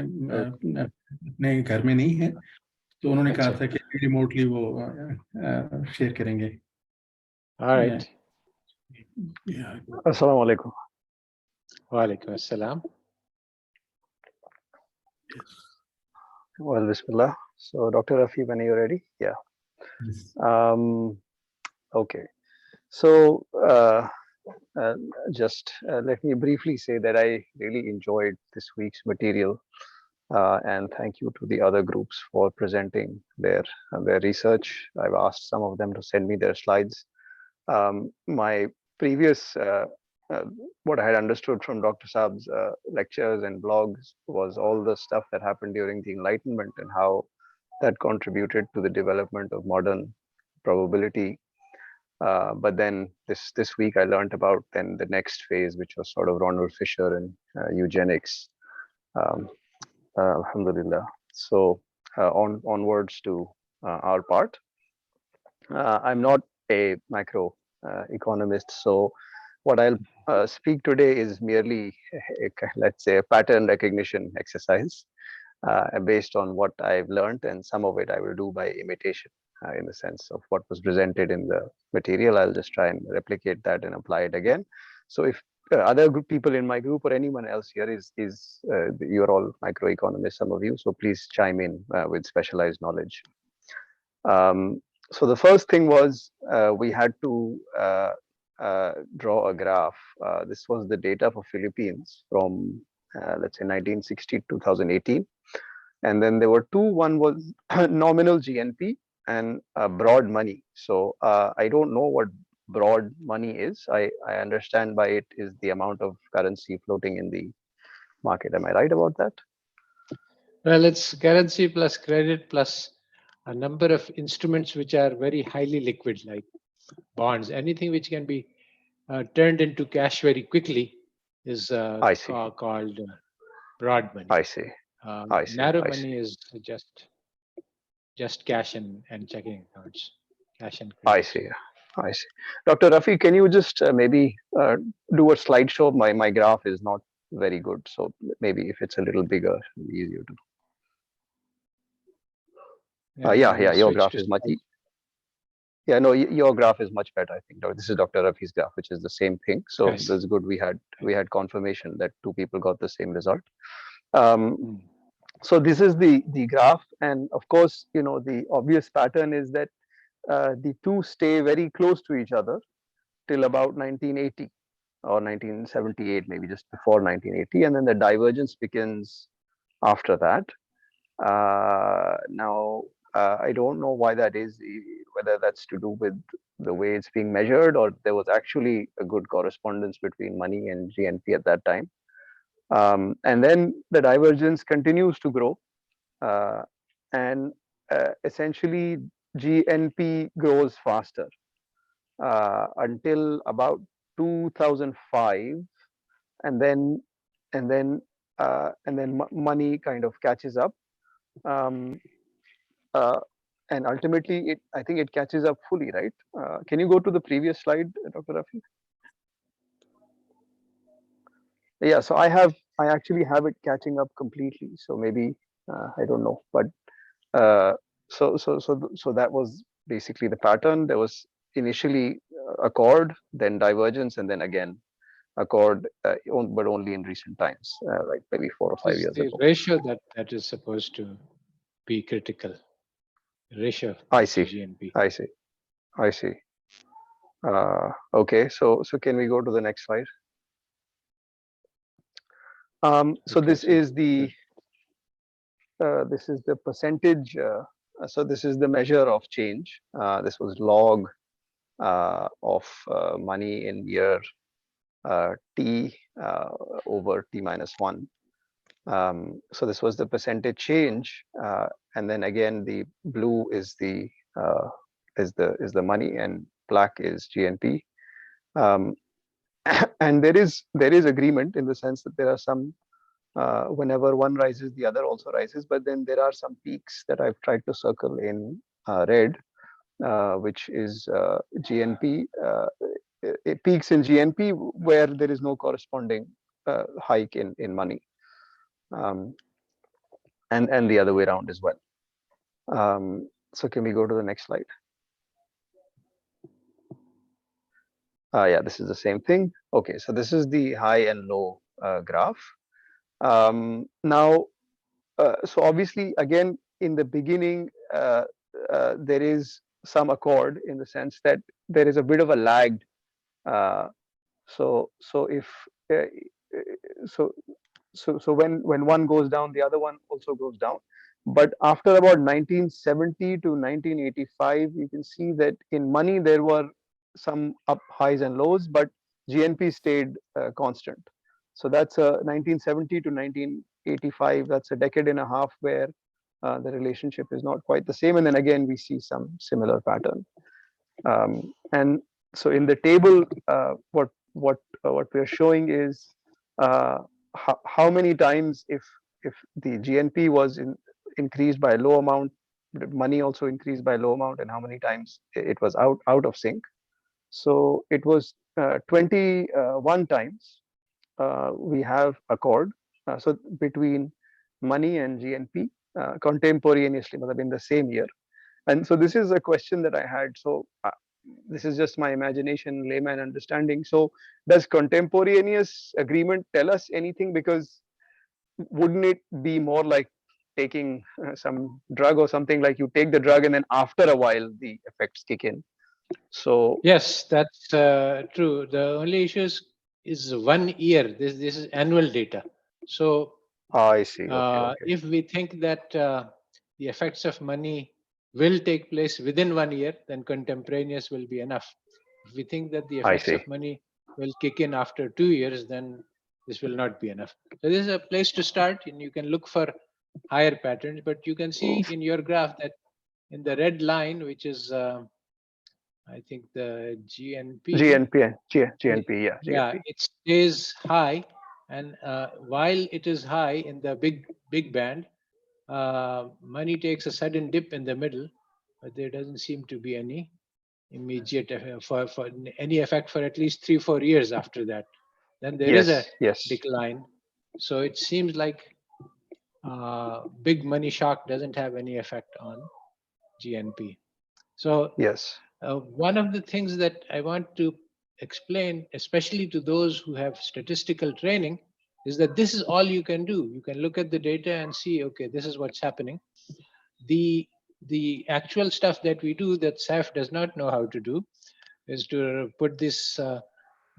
घर में नहीं है तो उन्होंने कहा था कि रिमोटली वो शेयर करेंगे All right. Assalamu alaikum. Walaikum assalam. Well, Bismillah. So, Dr. Rafi, when are you ready? Yeah. Yes. Okay. So, just let me briefly say that I really enjoyed this week's material, and thank you to the other groups for presenting their research. I've asked some of them to send me their slides. My previous what I had understood from Dr. Saab's lectures and blogs was all the stuff that happened during the Enlightenment and how that contributed to the development of modern probability. But then this week I learned about then the next phase, which was sort of Ronald Fisher and eugenics. Alhamdulillah. So onwards to our part. I'm not a macro economist, so what I'll speak today is merely, let's say, a pattern recognition exercise based on what I've learned, and some of it I will do by imitation in the sense of what was presented in the material. I'll just try and replicate that and apply it again. So if other people in my group or anyone else here is you're all microeconomists, some of you, so please chime in with specialized knowledge. So the first thing was we had to draw a graph. This was the data for Philippines from let's say 1960 to 2018. And then there were two. One was nominal GNP and broad money. So I don't know what broad money is. I understand by it is the amount of currency floating in the market. Am I right about that? Well, it's currency plus credit plus a number of instruments which are very highly liquid, like bonds. Anything which can be turned into cash very quickly is I see. called broad money. I see. I see. Narrow I money see. is just cash and checking accounts, cash and I credit. see. I see. Dr. Rafi, can you just maybe do a slideshow? My graph is not very good, so maybe if it's a little bigger, it'll be easier to. Yeah, I will Your switch graph to is much. slide. Yeah, no, your graph is much better. I think this is Dr. Rafi's graph, which is the same thing. So Yes. that's good. We had confirmation that two people got the same result. Um, so this is the graph, and of course, you know, the obvious pattern is that the two stay very close to each other till about 1980 or 1978, maybe just before 1980, and then the divergence begins after that. Now, I don't know why that is, whether that's to do with the way it's being measured, or there was actually a good correspondence between money and GNP at that time. And then the divergence continues to grow, and essentially GNP grows faster until about 2005, and then and then money kind of catches up. Um, and ultimately I think it catches up fully, right? Can you go to the previous slide, Dr. Rafi? Yeah, so I actually have it catching up completely, so maybe I don't know, but so that was basically the pattern. There was initially accord, then divergence, and then again accord, but only in recent times, like maybe 4 or 5 It's years the ago. ratio that is supposed to be critical. Ratio I to see. GNP. I see. I see. Okay, so can we go to the next slide? So Okay, this so is the percentage. So this is the measure of change. This was log of money in year t over t minus 1. So this was the percentage change, and then again the blue is the money, and black is GNP. And there is agreement in the sense that there are some, whenever one rises, the other also rises, but then there are some peaks that I've tried to circle in red, which is GNP. It peaks in GNP where there is no corresponding hike in money, and the other way around as well. So can we go to the next slide? Yeah, this is the same thing. Okay, so this is the high and low graph. Now, so obviously, again, in the beginning, there is some accord in the sense that there is a bit of a lag. So if uh, so so when one goes down, the other one also goes down. But after about 1970 to 1985, you can see that in money there were some up highs and lows, but GNP stayed constant. So that's 1970 to 1985. That's a decade and a half where the relationship is not quite the same, and then again we see some similar pattern. And so in the table, what we are showing is how many times, if the GNP was increased by a low amount, money also increased by a low amount, and how many times it was out of sync. So it was 21 times we have accord. So between money and GNP contemporaneously, in the same year. And so this is a question that I had. So this is just my imagination, layman understanding. So does contemporaneous agreement tell us anything? Because wouldn't it be more like taking some drug or something, like you take the drug and then after a while the effects kick in. So Yes, that's true. The only issue is 1 year. This is annual data. So I see. Okay. if we think that the effects of money will take place within 1 year, then contemporaneous will be enough. If we think that the I effects see. of money will kick in after 2 years, then this will not be enough. So this is a place to start, and you can look for higher patterns. But you can see in your graph that in the red line, which is I think the GNP, GNP, yeah, yeah, GNP. it stays high, and while it is high in the big band, money takes a sudden dip in the middle, but there doesn't seem to be any immediate for any effect for at least 3-4 years after that. Then there is a Yes. decline. So it seems like big money shock doesn't have any effect on GNP. So Yes. one of the things that I want to explain, especially to those who have statistical training, is that this is all you can do. You can look at the data and see, okay, this is what's happening. The actual stuff that we do that SAF does not know how to do is to put this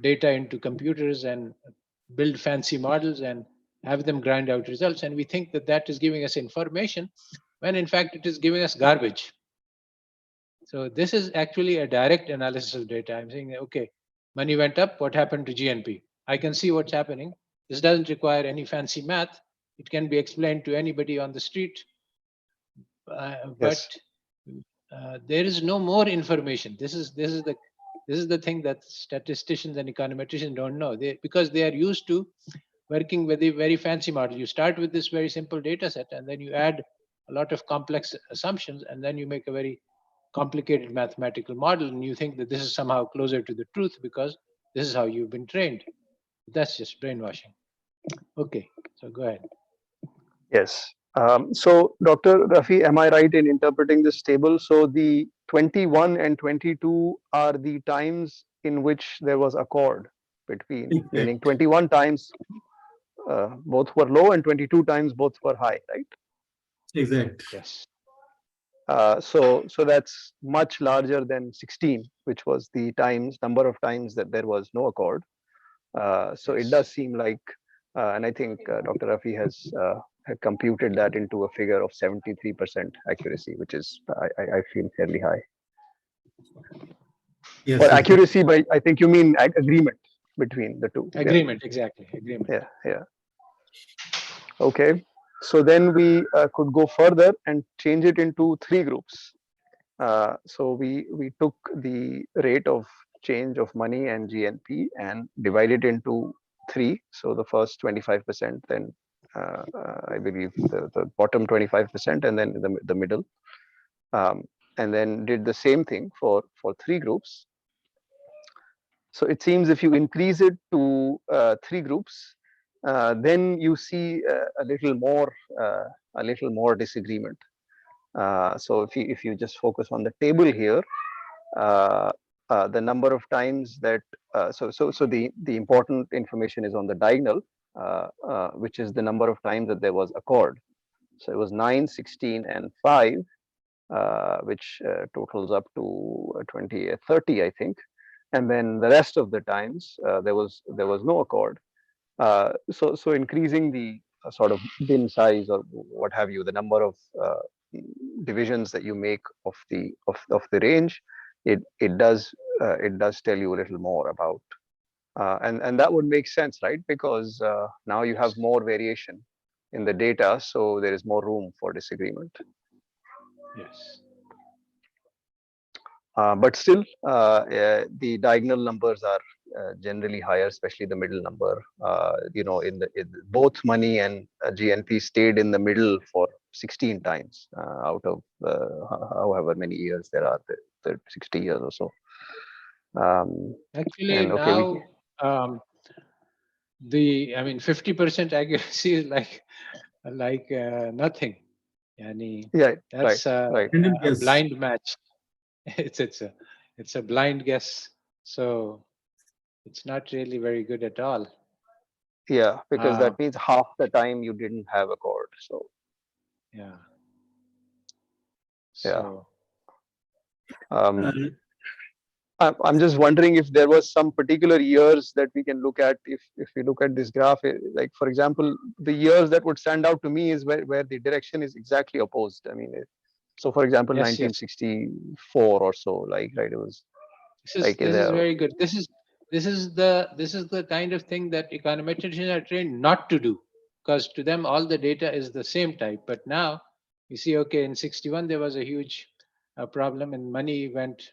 data into computers and build fancy models and have them grind out results. And we think that that is giving us information when in fact it is giving us garbage. So this is actually a direct analysis of data. I'm saying, okay, money went up, what happened to GNP? I can see what's happening. This doesn't require any fancy math. It can be explained to anybody on the street. But there is no more information. This is the thing that statisticians and econometricians don't know. Because they are used to working with a very fancy model. You start with this very simple data set, and then you add a lot of complex assumptions, and then you make a very complicated mathematical model, and you think that this is somehow closer to the truth because this is how you've been trained. That's just brainwashing. Okay, so go ahead. Yes. So, Dr. Rafi, am I right in interpreting this table? So, the 21 and 22 are the times in which there was accord between, meaning 21 times both were low and 22 times both were high, right? Exact. Yes. So that's much larger than 16, which was the number of times that there was no accord. So it does seem like, and I think Dr. Rafi has computed that into a figure of 73% accuracy, which is, I feel, fairly high. Yes. Or accuracy, by I think you mean agreement between the two. Agreement, exactly. Agreement. Yeah. Okay. So then we could go further and change it into 3 groups. So we took the rate of change of money and GNP and divided into 3. So the first 25%, then I believe the bottom 25%, and then the middle, and then did the same thing for 3 groups. So it seems if you increase it to 3 groups, then you see a little more disagreement. So if you just focus on the table here, the number of times that so the important information is on the diagonal, which is the number of times that there was accord. So it was 9, 16, and 5, which totals up to 20, 30, I think. And then the rest of the times there was no accord. So increasing the sort of bin size or what have you, the number of divisions that you make of the range, it does tell you a little more about, and that would make sense, right? Because now you have more variation in the data, so there is more room for disagreement. Yes. But still, the diagonal numbers are generally higher, especially the middle number. In both money and GNP stayed in the middle for 16 times out of however many years there are, the 60 years or so. Actually, now I mean 50% accuracy is like nothing. Yeah, that's right. a blind match. It's a blind guess. So it's not really very good at all. Yeah, because that means half the time you didn't have a chord. So Yeah. Yeah. So, Uh, I'm just wondering if there was some particular years that we can look at. If we look at this graph, like for example, the years that would stand out to me is where the direction is exactly opposed. I mean, so for example, yes, yes. 1964 or so, like, right, it was like This is the, very good. This is the kind of thing that econometricians are trained not to do, because to them all the data is the same type. But now you see, okay, in 61 there was a huge problem and money went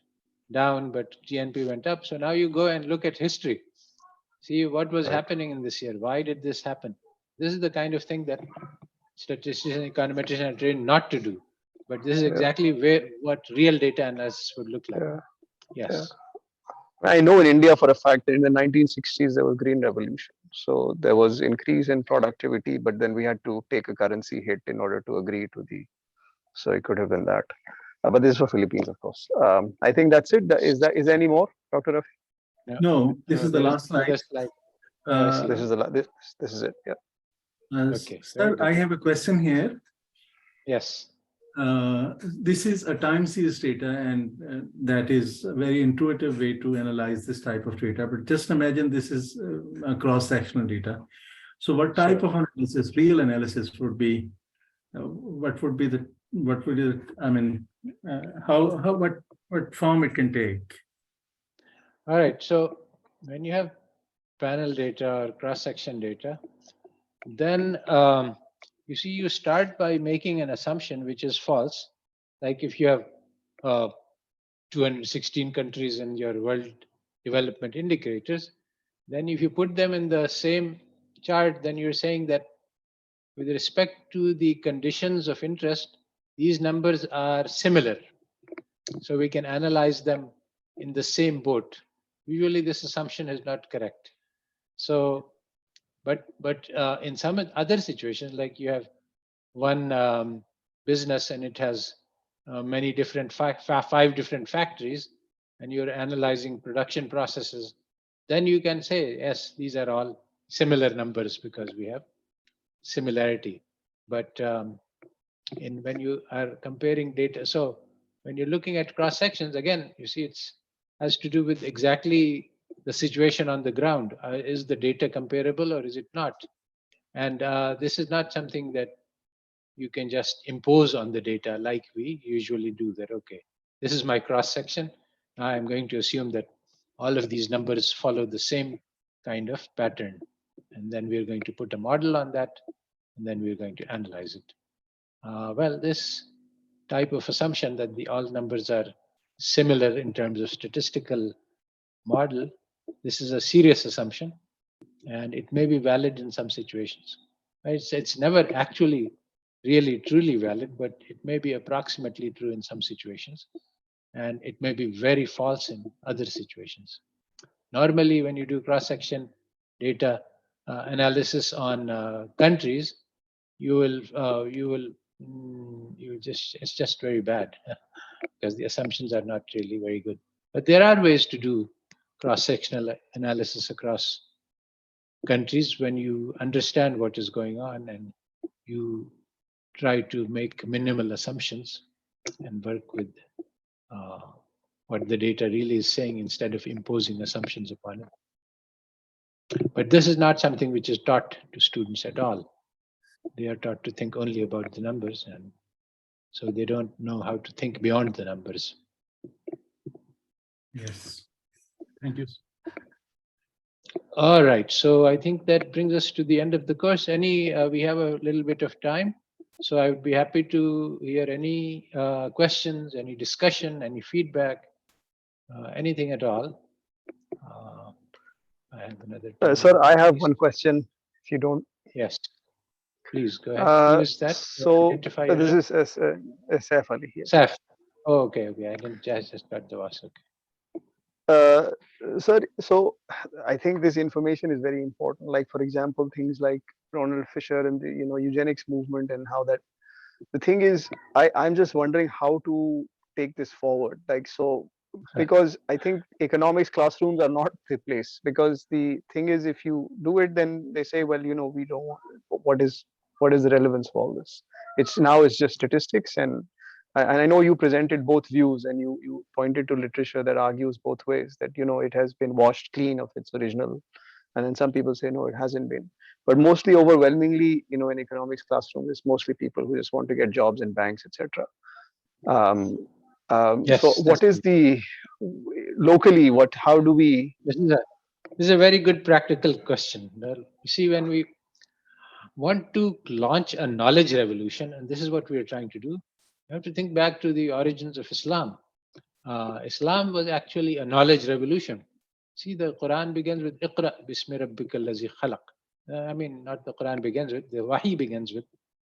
down, but GNP went up. So now you go and look at history. See what was right. happening in this year. Why did this happen? This is the kind of thing that statisticians and econometricians are trained not to do. But this is Yeah, exactly what real data analysis would look like. yeah, yeah. Yes. I know in India for a fact that in the 1960s there was Green Revolution. So there was increase in productivity, but then we had to take a currency hit in order to agree to the. So it could have been that. But this is for Philippines, of course. I think that's it. Is there any more, Dr. Rafi? No, no, this is the there is last another slide. slide. Oh, I see. This is this is it. Yeah. Okay, very Sir, good. I have a question here. Yes. This is a time series data, and that is a very intuitive way to analyze this type of data. But just imagine this is a cross-sectional data. So what type Sure. of analysis, real analysis, would be? What would be the? What would it? I mean, what form it can take? All right. So when you have panel data or cross-section data, then you see you start by making an assumption which is false. Like if you have 216 countries in your world development indicators, then if you put them in the same chart, then you're saying that with respect to the conditions of interest, these numbers are similar. So we can analyze them in the same boat. Usually this assumption is not correct. So, but in some other situations, like you have one business and it has many different five different factories, and you're analyzing production processes, then you can say, yes, these are all similar numbers because we have similarity. But when you are comparing data, so when you're looking at cross sections, again, you see it's has to do with exactly the situation on the ground. Is the data comparable or is it not? And this is not something that you can just impose on the data like we usually do. That okay, this is my cross section. Now I'm going to assume that all of these numbers follow the same kind of pattern, and then we're going to put a model on that, and then we're going to analyze it. Well, this type of assumption that all numbers are similar in terms of statistical model, this is a serious assumption, and it may be valid in some situations. It's never actually really truly valid, but it may be approximately true in some situations, and it may be very false in other situations. Normally, when you do cross-section data analysis on countries, it's just very bad because the assumptions are not really very good. But there are ways to do cross-sectional analysis across countries when you understand what is going on and you try to make minimal assumptions and work with uh, what the data really is saying instead of imposing assumptions upon it. But this is not something which is taught to students at all. They are taught to think only about the numbers, and so they don't know how to think beyond the numbers. Yes. Thank you. All right, so I think that brings us to the end of the course. We have a little bit of time, so I would be happy to hear any questions, any discussion, any feedback, anything at all. I have another. Sir, I have one question. If you don't. Yes, please go ahead. Who is that? So Identify this yourself. is Saif Ali here. Saf. Oh, okay. I didn't just got the voice. Okay. Sir, so I think this information is very important. Like, for example, things like Ronald Fisher and the eugenics movement, and how that. The thing is, I'm just wondering how to take this forward. Like, so because I think economics classrooms are not the place. Because the thing is, if you do it, then they say, well, we don't want. What is the relevance for all this? it's now it's just statistics. And I know you presented both views, and you pointed to literature that argues both ways, that it has been washed clean of its original, and then some people say no, it hasn't been. But mostly, overwhelmingly, in economics classroom, it's mostly people who just want to get jobs in banks, etc. um, so Yes, what is the locally, how do we? this is a very good practical question. Well, you see, when we want to launch a knowledge revolution, and this is what we are trying to do, you have to think back to the origins of Islam. Islam was actually a knowledge revolution. See, the Quran begins with Iqra bismi rabbika allazi khalaq. I mean, not the Quran begins with, the Wahi begins with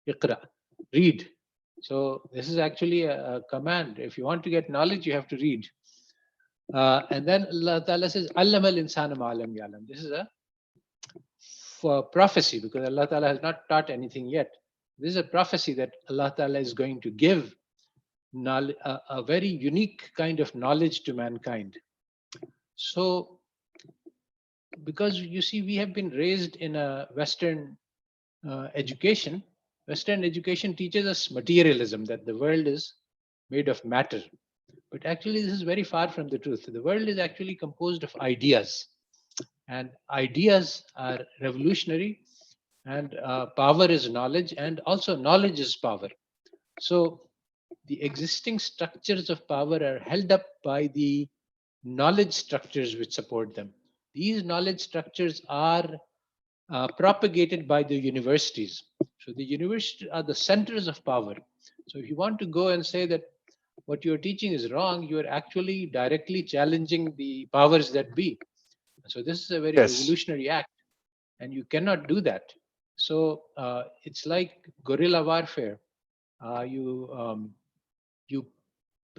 Iqra, read. So this is actually a command. If you want to get knowledge, you have to read. And then Allah Ta'ala says, Allama al-insana ma lam ya'lam. This is a for prophecy, because Allah Ta'ala has not taught anything yet. This is a prophecy that Allah Ta'ala is going to give a very unique kind of knowledge to mankind. So, because you see, we have been raised in a Western education. Western education teaches us materialism, that the world is made of matter. But actually, this is very far from the truth. The world is actually composed of ideas, and ideas are revolutionary, and power is knowledge, and also knowledge is power. So, the existing structures of power are held up by the knowledge structures which support them. These knowledge structures are propagated by the universities. So the universities are the centers of power. So if you want to go and say that what you're teaching is wrong, you are actually directly challenging the powers that be. So this is a very Yes. revolutionary act, and you cannot do that. So it's like guerrilla warfare. You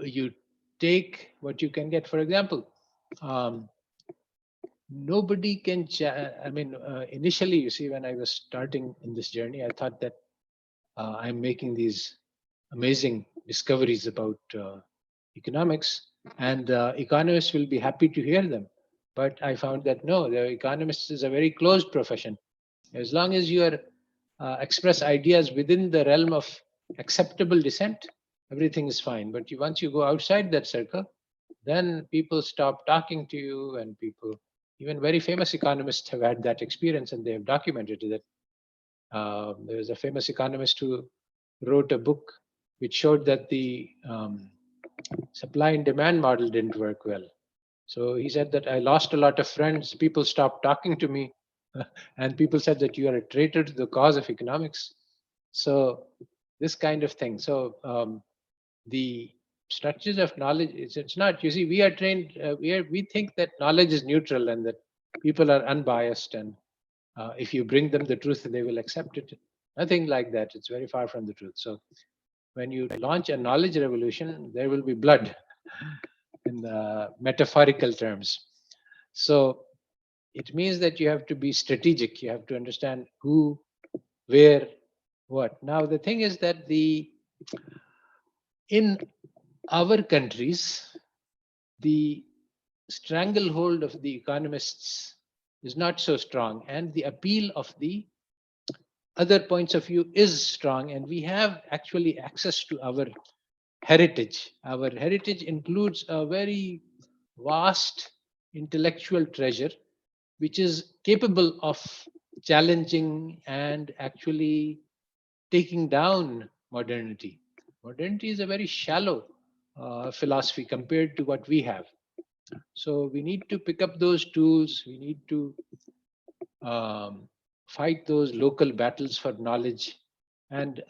you take what you can get. For example, nobody can. Initially, you see, when I was starting in this journey, I thought that I'm making these amazing discoveries about economics, and economists will be happy to hear them. But I found that no, the economists is a very closed profession. As long as you are express ideas within the realm of acceptable dissent, everything is fine. But once you go outside that circle, then people stop talking to you, and people, even very famous economists, have had that experience, and they have documented that. There was a famous economist who wrote a book which showed that the supply and demand model didn't work well. So he said that I lost a lot of friends. People stopped talking to me, and people said that you are a traitor to the cause of economics. So this kind of thing. So the structures of knowledge, it's not. You see, we are trained. We think that knowledge is neutral and that people are unbiased, and if you bring them the truth, they will accept it. Nothing like that. It's very far from the truth. So when you launch a knowledge revolution, there will be blood in the metaphorical terms. So it means that you have to be strategic. You have to understand who, where, what. Now the thing is that in our countries, the stranglehold of the economists is not so strong, and the appeal of the other points of view is strong, and we have actually access to our heritage. Our heritage includes a very vast intellectual treasure, which is capable of challenging and actually taking down modernity. Modernity is a very shallow philosophy compared to what we have. So we need to pick up those tools. We need to fight those local battles for knowledge. And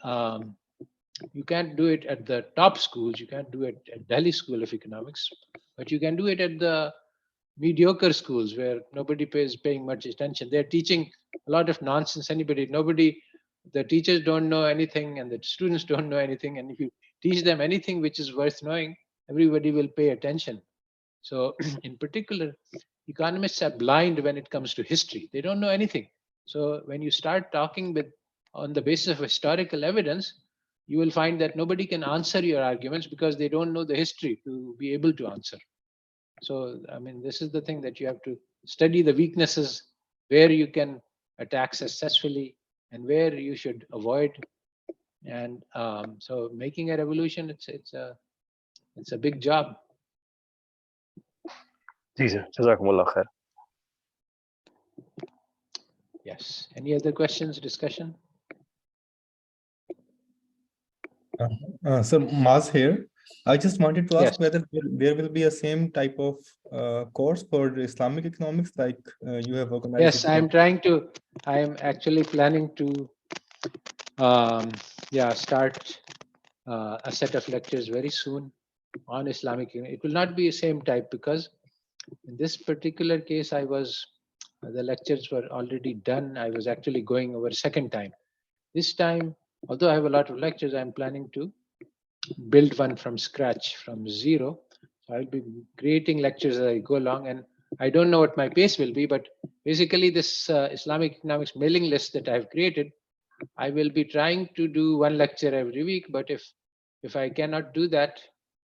you can't do it at the top schools. You can't do it at Delhi School of Economics, but you can do it at the mediocre schools where nobody paying much attention. They're teaching a lot of nonsense. The teachers don't know anything, and the students don't know anything. And if you teach them anything which is worth knowing, everybody will pay attention. So, in particular, economists are blind when it comes to history. They don't know anything. So, when you start talking on the basis of historical evidence, you will find that nobody can answer your arguments because they don't know the history to be able to answer. So, I mean, this is the thing that you have to study the weaknesses, where you can attack successfully and where you should avoid And so making a revolution, it's a big job. Ji sir, Jazakumullah khair. Yes. Any other questions, discussion? So Maz here. I just wanted to ask Yes. whether there will be a same type of course for Islamic economics like you have organized. Yes, it I am actually planning to start a set of lectures very soon on Islamic. It will not be the same type because in this particular case, the lectures were already done. I was actually going over a second time. This time, although I have a lot of lectures, I'm planning to build one from scratch, from zero. So I'll be creating lectures as I go along, and I don't know what my pace will be, but basically this Islamic economics mailing list that I've created, I will be trying to do one lecture every week, but if I cannot do that,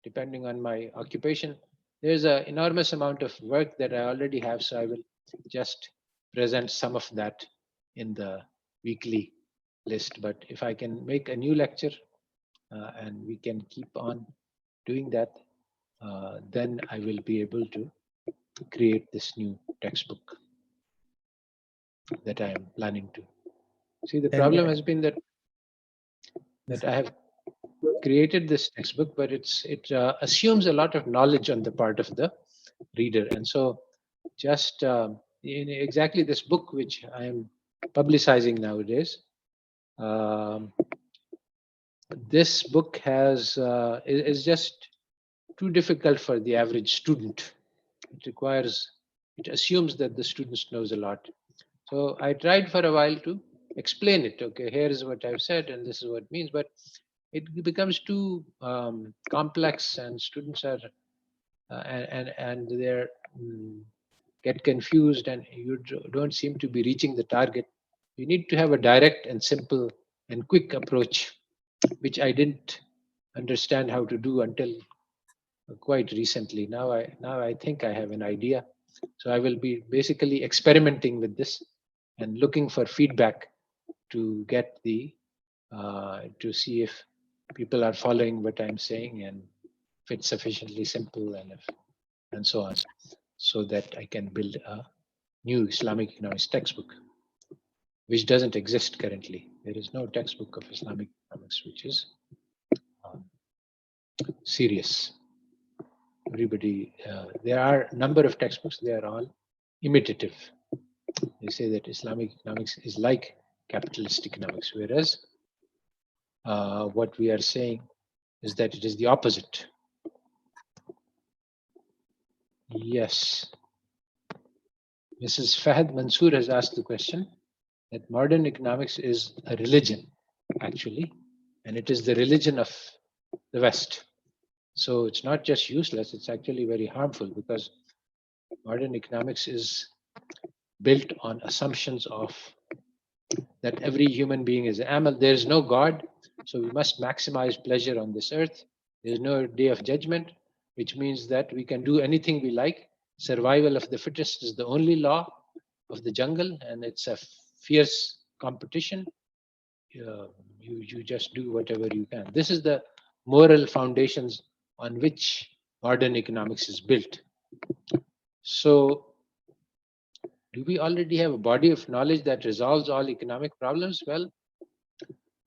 depending on my occupation, there's an enormous amount of work that I already have, so I will just present some of that in the weekly list. But if I can make a new lecture and we can keep on doing that, then I will be able to create this new textbook that I am planning to. See, the problem has been that I have created this textbook, but it assumes a lot of knowledge on the part of the reader, and so just in exactly this book which I am publicizing nowadays. This book is just too difficult for the average student. It assumes that the student knows a lot. So I tried for a while to explain it. Okay, here is what I've said, and this is what it means. But it becomes too complex, and students are and they're get confused, and you don't seem to be reaching the target. You need to have a direct and simple and quick approach, which I didn't understand how to do until quite recently. Now I think I have an idea. So I will be basically experimenting with this and looking for feedback to get to see if people are following what I'm saying and if it's sufficiently simple and so on, so that I can build a new Islamic economics textbook, which doesn't exist currently. There is no textbook of Islamic economics which is serious. There are a number of textbooks, they are all imitative. They say that Islamic economics is like capitalist economics, whereas what we are saying is that it is the opposite. Yes. Mrs. Fahad Mansoor has asked the question that modern economics is a religion, actually, and it is the religion of the West. So it's not just useless, it's actually very harmful because modern economics is built on assumptions of that every human being is an animal. There is no God, so we must maximize pleasure on this earth. There is no day of judgment, which means that we can do anything we like. Survival of the fittest is the only law of the jungle, and it's a fierce competition. You just do whatever you can. This is the moral foundations on which modern economics is built. So do we already have a body of knowledge that resolves all economic problems? Well,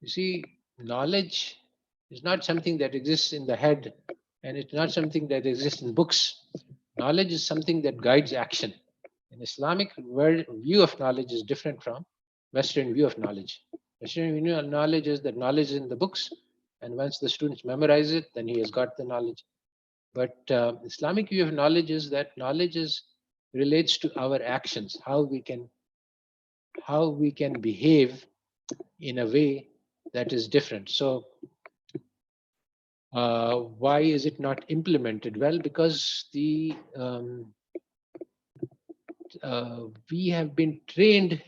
you see, knowledge is not something that exists in the head, and it's not something that exists in books. Knowledge is something that guides action. An Islamic view of knowledge is different from Western view of knowledge. Western view of knowledge is that knowledge is in the books, and once the students memorize it, then he has got the knowledge. But Islamic view of knowledge is that knowledge relates to our actions, how we can behave in a way that is different. So why is it not implemented? Well, because we have been trained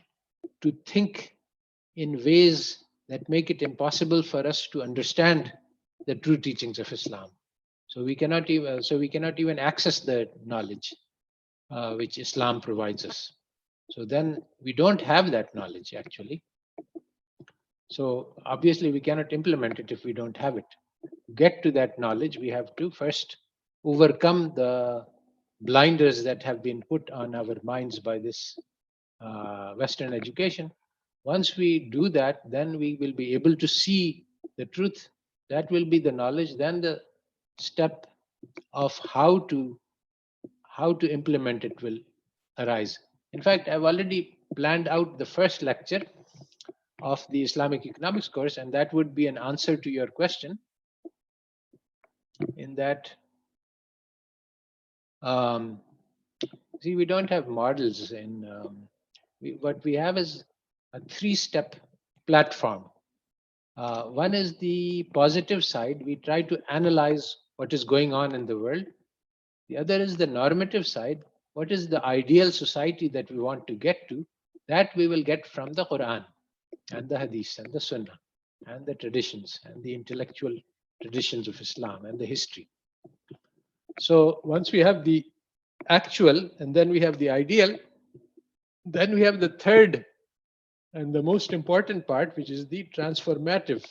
to think in ways that make it impossible for us to understand the true teachings of Islam. So we cannot even access the knowledge which Islam provides us. So then we don't have that knowledge actually. So obviously we cannot implement it if we don't have it. To get to that knowledge, we have to first overcome the blinders that have been put on our minds by this Western education. Once we do that, then we will be able to see the truth. That will be the knowledge. Then the step of how to implement it will arise. In fact, I've already planned out the first lecture of the Islamic economics course, and that would be an answer to your question. In that, see, we don't have models in. What we have is a three-step platform. One is the positive side. We try to analyze what is going on in the world. The other is the normative side. What is the ideal society that we want to get to? That we will get from the Quran and the Hadith and the Sunnah and the traditions and the intellectual traditions of Islam and the history. So once we have the actual and then we have the ideal, then we have the third and the most important part, which is the transformative.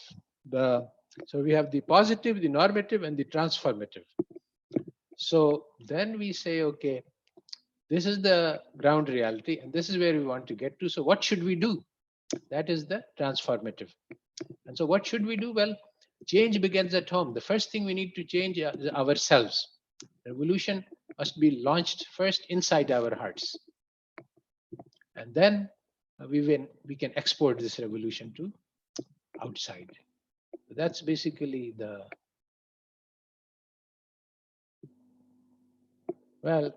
So we have the positive, the normative, and the transformative. So then we say, okay, this is the ground reality, and this is where we want to get to. So what should we do? That is the transformative. And so what should we do? Well, change begins at home. The first thing we need to change is ourselves. Revolution must be launched first inside our hearts. And then we can export this revolution to outside. That's basically the, well,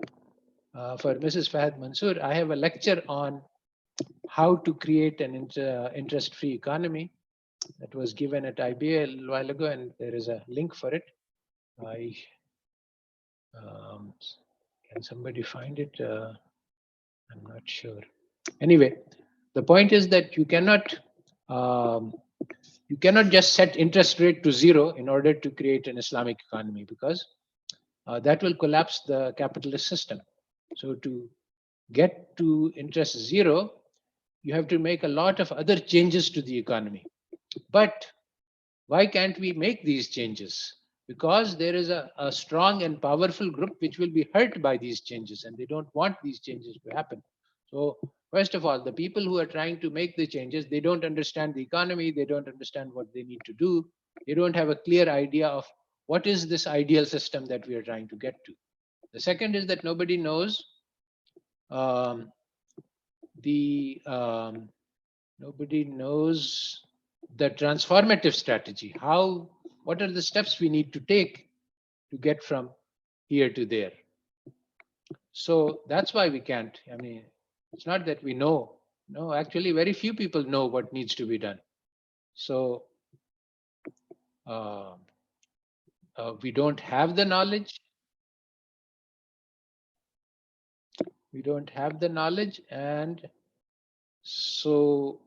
for Mrs. Fahad Mansoor, I have a lecture on how to create an interest-free economy that was given at IBA a while ago, and there is a link for it. Can somebody find it? I'm not sure. Anyway, the point is that you cannot just set interest rate to zero in order to create an Islamic economy, because that will collapse the capitalist system. So to get to interest zero, you have to make a lot of other changes to the economy. But why can't we make these changes? Because there is a strong and powerful group which will be hurt by these changes, and they don't want these changes to happen. So first of all, the people who are trying to make the changes, they don't understand the economy, they don't understand what they need to do, they don't have a clear idea of what is this ideal system that we are trying to get to. The second is that nobody knows nobody knows the transformative strategy. What are the steps we need to take to get from here to there? So that's why we can't. I mean, it's not that we know. No, actually, very few people know what needs to be done. So we don't have the knowledge. We don't have the knowledge, and so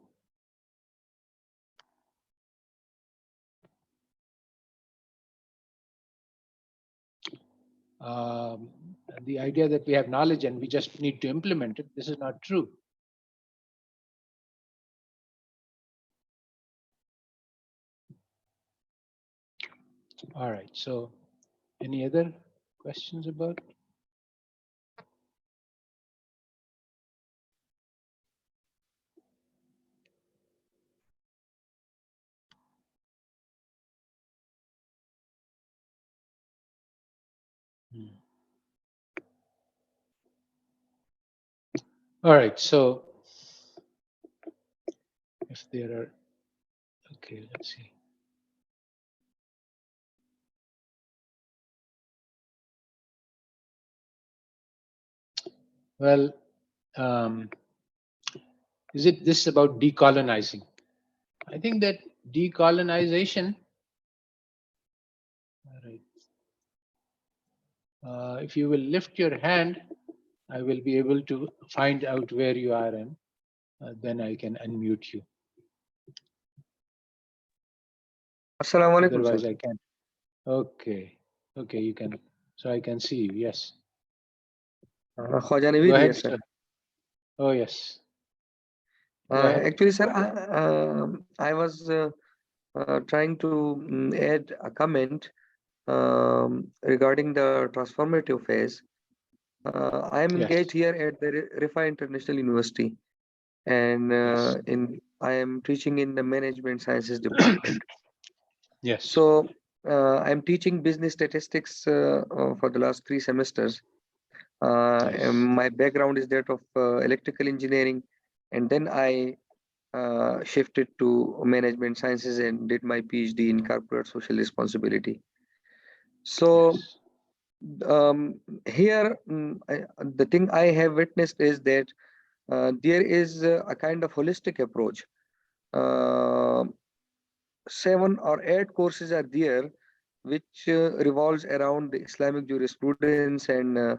the idea that we have knowledge and we just need to implement it, this is not true. All right, so any other questions about? All right, so if there are, okay, let's see. Well, is it this about decolonizing? I think that decolonization, all right. If you will lift your hand, I will be able to find out where you are, and then I can unmute you. Assalamu alaikum, Otherwise, sir. I can't. Okay, okay, you can. So I can see you. Yes. Khwaja Go Naveed ahead, here, sir. sir. Oh yes. ahead. Actually, sir, I was trying to add a comment regarding the transformative phase. I am Yes, engaged here at the Rifa International University, and yes, I am teaching in the Management Sciences department. yes, So I'm teaching business statistics for the last 3 semesters. And nice. my background is that of electrical engineering, and then I shifted to management sciences and did my PhD in corporate social responsibility. So Yes, here, the thing I have witnessed is that there is a kind of holistic approach. Uh, 7 or 8 courses are there which revolves around the Islamic jurisprudence and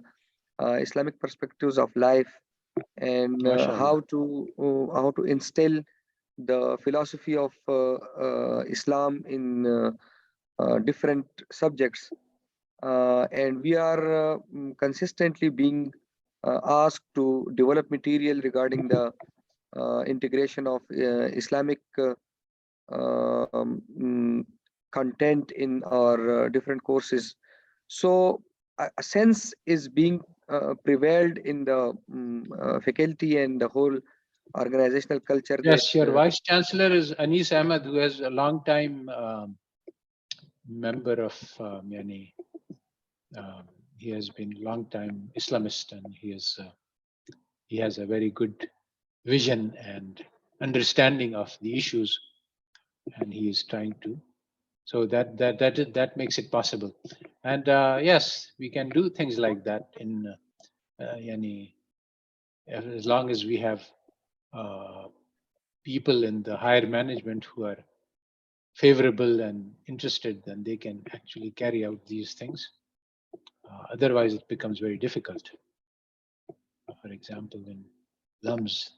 Islamic perspectives of life, and mashallah. how to instill the philosophy of Islam in different subjects. And we are consistently being asked to develop material regarding the integration of Islamic content in our different courses. So a sense is being prevailed in the faculty and the whole organizational culture that Yes, your vice chancellor is Anis Ahmed, who is a long time member of yani, he has been long time Islamist, and he has a very good vision and understanding of the issues, and he is trying to. So that makes it possible. And yes, we can do things like that in yani, as long as we have people in the higher management who are favorable and interested, then they can actually carry out these things. Otherwise, it becomes very difficult. For example, in LUMS,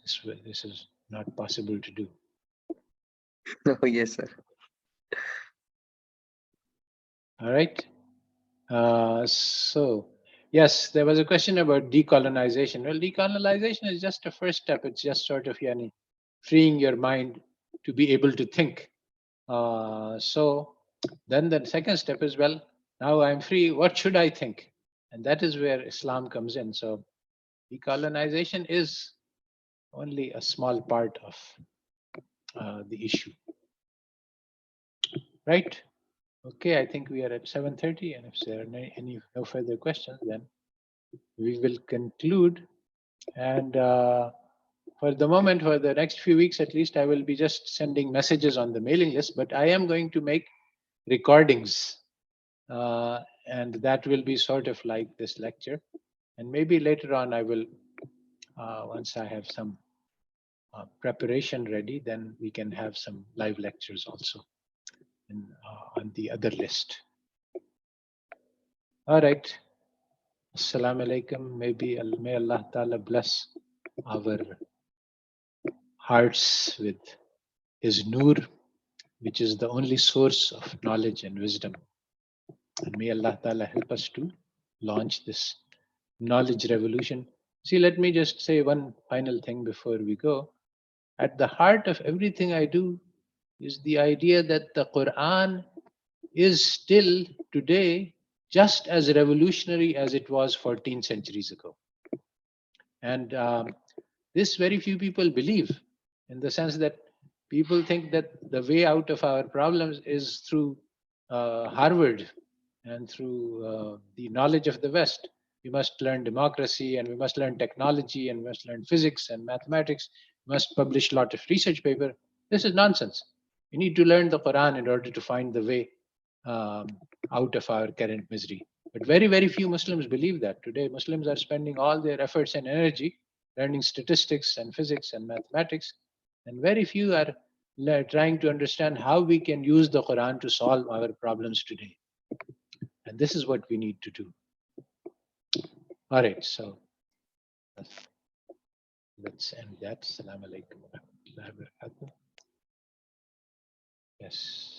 this is not possible to do. oh yes sir. All right. So, yes, there was a question about decolonization. Well, decolonization is just a first step. It's just sort of yani, freeing your mind to be able to think. So then the second step is, well, now I'm free. What should I think? And that is where Islam comes in. So decolonization is only a small part of the issue, right? Okay, I think we are at 7:30, and if there are any no further questions, then we will conclude. And for the moment, for the next few weeks at least, I will be just sending messages on the mailing list, but I am going to make recordings, and that will be sort of like this lecture. And maybe later on, I will, once I have some preparation ready, then we can have some live lectures also on the other list. All right. Assalamu alaikum. May Allah Ta'ala bless our hearts with His Noor, which is the only source of knowledge and wisdom. And may Allah Ta'ala help us to launch this knowledge revolution. See, let me just say one final thing before we go. At the heart of everything I do is the idea that the Quran is still today just as revolutionary as it was 14 centuries ago. And this very few people believe, in the sense that people think that the way out of our problems is through Harvard and through the knowledge of the West. We must learn democracy, and we must learn technology, and we must learn physics and mathematics. We must publish a lot of research paper. This is nonsense. We need to learn the Quran in order to find the way um, out of our current misery. But very, very few Muslims believe that. Today, Muslims are spending all their efforts and energy learning statistics and physics and mathematics, and very few are trying to understand how we can use the Quran to solve our problems today. And this is what we need to do. All right, so let's end that. Assalamu alaikum wa rahmatullahi wa barakatuh. Yes.